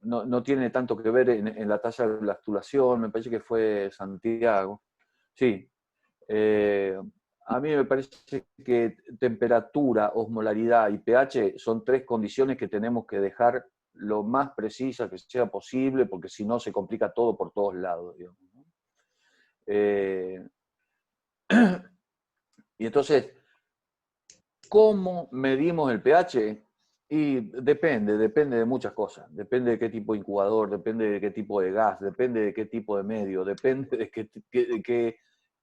no tiene tanto que ver en la tasa de lactulación, me parece que fue Santiago. Sí. A mí me parece que temperatura, osmolaridad y pH son tres condiciones que tenemos que dejar lo más precisa que sea posible, porque si no se complica todo por todos lados, digamos, ¿no? Y entonces, ¿cómo medimos el pH? Y depende de muchas cosas. Depende de qué tipo de incubador, depende de qué tipo de gas, depende de qué tipo de medio, depende de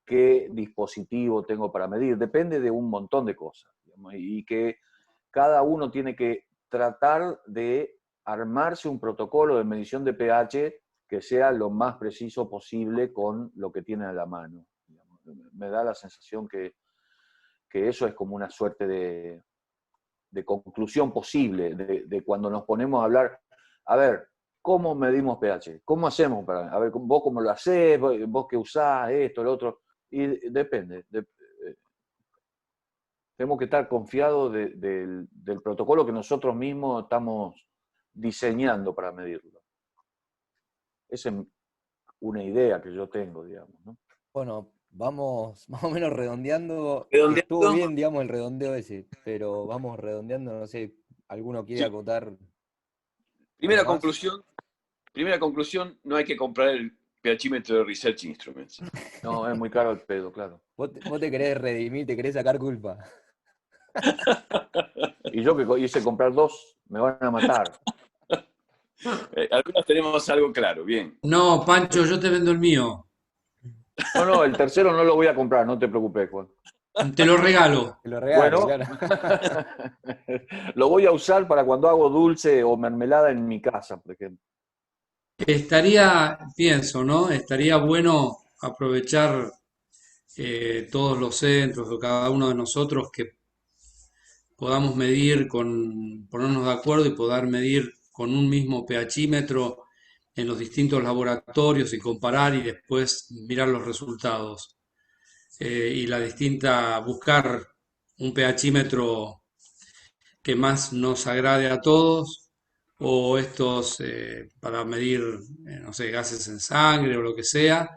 qué dispositivo tengo para medir, depende de un montón de cosas, digamos, y que cada uno tiene que tratar de armarse un protocolo de medición de pH que sea lo más preciso posible con lo que tiene a la mano. Me da la sensación que eso es como una suerte de conclusión posible, de cuando nos ponemos a hablar, a ver, ¿cómo medimos pH? ¿Cómo hacemos para, a ver, vos cómo lo hacés, vos qué usás, esto, lo otro? Y depende. Tenemos que estar confiados del protocolo que nosotros mismos estamos diseñando para medirlo. Esa es una idea que yo tengo, digamos, ¿no? Bueno, vamos más o menos redondeando. Redondeando. Estuvo bien, digamos, el redondeo ese, pero vamos redondeando, no sé, ¿alguno quiere acotar? Primera algo más? conclusión, no hay que comprar el pHímetro de Research Instruments. No, es muy caro el pedo, claro. Vos te querés redimir, te querés sacar culpa. Y yo que hice comprar dos, me van a matar. Algunos tenemos algo claro, bien. No, Pancho, yo te vendo el mío. No, el tercero no lo voy a comprar, no te preocupes, Juan. Te lo regalo. Te lo regalo, Bueno, claro. lo voy a usar para cuando hago dulce o mermelada en mi casa, por ejemplo. Pienso, ¿no? Estaría bueno aprovechar todos los centros o cada uno de nosotros que podamos medir, ponernos de acuerdo y poder medir con un mismo pHímetro en los distintos laboratorios y comparar y después mirar los resultados. Y buscar un pHímetro que más nos agrade a todos, o estos para medir, no sé, gases en sangre o lo que sea,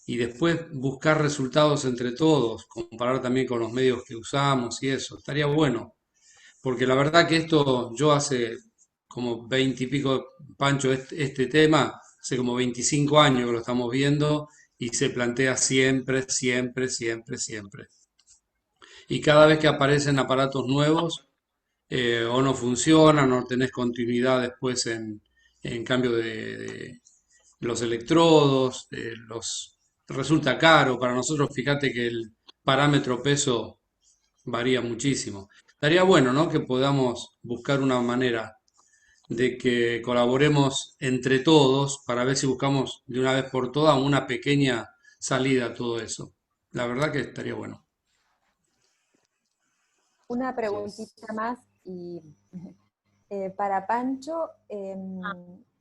y después buscar resultados entre todos, comparar también con los medios que usamos y eso, estaría bueno, porque la verdad que yo hace como 20 y pico, Pancho, este tema, hace como 25 años que lo estamos viendo y se plantea siempre, siempre, siempre, siempre. Y cada vez que aparecen aparatos nuevos, o no funcionan, o no tenés continuidad después en cambio de los electrodos, resulta caro. Para nosotros, fíjate que el parámetro peso varía muchísimo. Estaría bueno, ¿no? Que podamos buscar una manera de que colaboremos entre todos para ver si buscamos de una vez por todas una pequeña salida a todo eso. La verdad que estaría bueno. Una preguntita más y para Pancho,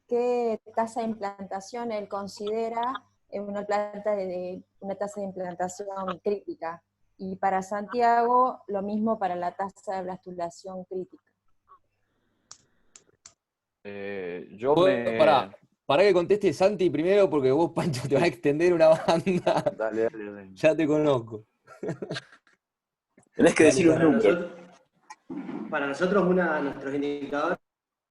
¿qué tasa de implantación él considera una tasa de implantación crítica? Y para Santiago, lo mismo para la tasa de blastulación crítica. Pará, Pará que conteste Santi primero, porque vos, Pancho, te vas a extender una banda. Dale. Ya te conozco. Tenés que decir un número. Para nosotros, nuestros indicadores,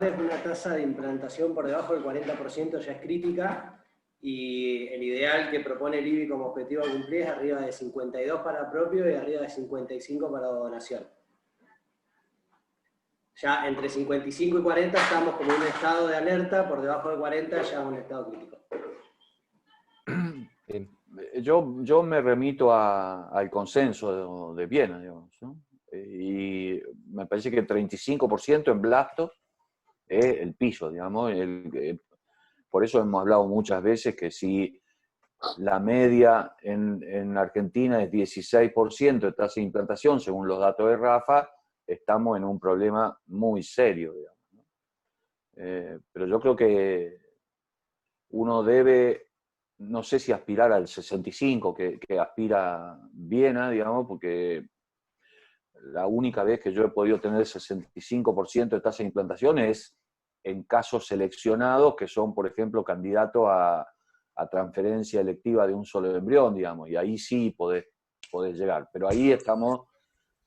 una tasa de implantación por debajo del 40% ya es crítica, y el ideal que propone el IBI como objetivo a cumplir es arriba de 52 para propio y arriba de 55 para donación. Ya entre 55 y 40 estamos como en un estado de alerta, por debajo de 40 ya un estado crítico. Yo me remito al consenso de Viena, digamos, ¿no? Y me parece que 35% en blastos es el piso, digamos. Por eso hemos hablado muchas veces que si la media en Argentina es 16% de tasa de implantación, según los datos de Rafa, estamos en un problema muy serio, digamos, ¿no? Pero yo creo que uno debe, no sé si aspirar al 65, que aspira Viena, digamos, porque la única vez que yo he podido tener 65% de tasa de implantación es en casos seleccionados que son, por ejemplo, candidatos a transferencia electiva de un solo embrión, digamos, y ahí sí podés llegar. Pero ahí estamos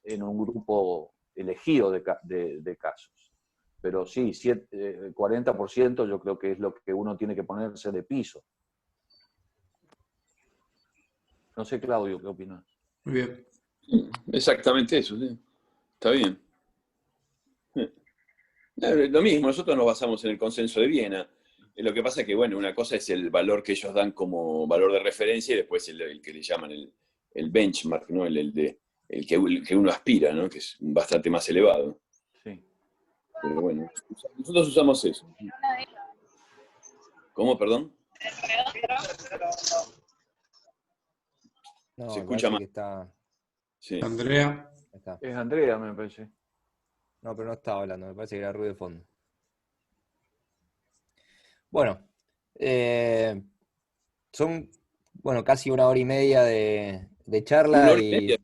en un grupo elegido de casos. Pero sí, 40% yo creo que es lo que uno tiene que ponerse de piso. No sé, Claudio, ¿qué opinas? Muy bien. Exactamente eso, sí. Está bien. Lo mismo, nosotros nos basamos en el consenso de Viena. Lo que pasa es que, bueno, una cosa es el valor que ellos dan como valor de referencia y después el que le llaman el benchmark, ¿no? El que uno aspira, ¿no? Que es bastante más elevado. Sí. Pero bueno, nosotros usamos eso. ¿Cómo, perdón? No, se escucha más. Sí. Andrea. Es Andrea, me parece. No, pero no estaba hablando, me parece que era ruido de fondo. Bueno, son casi 1 hora y media de charla. ¿Una hora y media?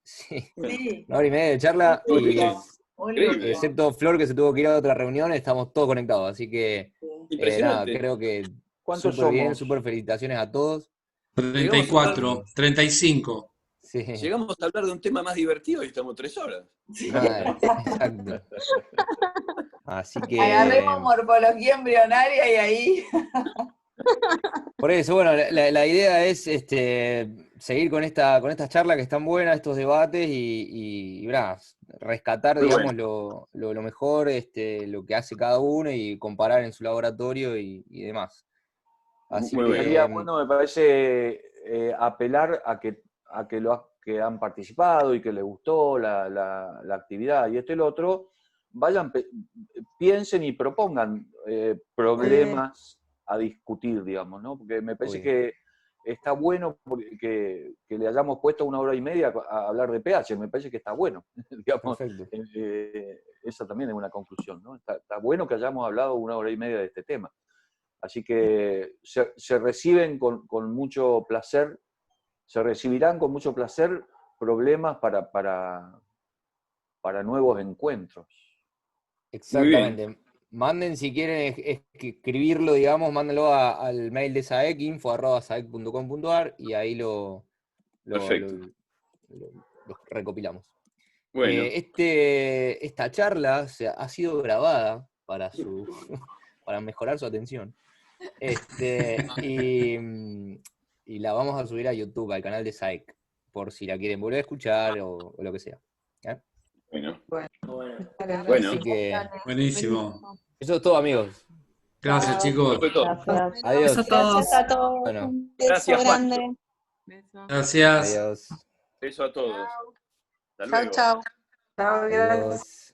Sí, Sí. 1 hora y media de charla, y Increíble. excepto Flor, que se tuvo que ir a otra reunión, estamos todos conectados, así que Impresionante. nada, creo que ¿Cuántos súper bien, somos? súper felicitaciones a todos. 34, 35. Sí. Llegamos a hablar de un tema más divertido y estamos 3 horas. Exacto. Así que... Agarremos morfología embrionaria y ahí... Por eso, bueno, la idea es seguir con estas charlas que están buenas, estos debates, y rescatar, Muy digamos, lo mejor, lo que hace cada uno y comparar en su laboratorio y demás. Así Muy bueno, me parece apelar a que los que han participado y que les gustó la actividad y esto y lo otro, piensen y propongan problemas a discutir, digamos, ¿no? Porque me parece que está bueno que le hayamos puesto 1 hora y media a hablar de pH, me parece que está bueno, digamos. Esa también es una conclusión, ¿no? Está bueno que hayamos hablado 1 hora y media de este tema. Así que se reciben con mucho placer, se recibirán con mucho placer problemas para nuevos encuentros. Exactamente. Manden, si quieren escribirlo, digamos, mándenlo al mail de SAEC, info@saec.com.ar, y ahí lo recopilamos. Bueno. Esta charla ha sido grabada para mejorar su atención. Y la vamos a subir a YouTube, al canal de SAEC, por si la quieren volver a escuchar o lo que sea. Bueno. Así que, buenísimo. eso es todo, amigos. Gracias, chicos. Gracias. Adiós. Gracias a todos. Bueno. Un beso Gracias, grande. Gracias. Adiós. Beso a todos. Hasta Chao, luego. chao. Chao, gracias. Adiós.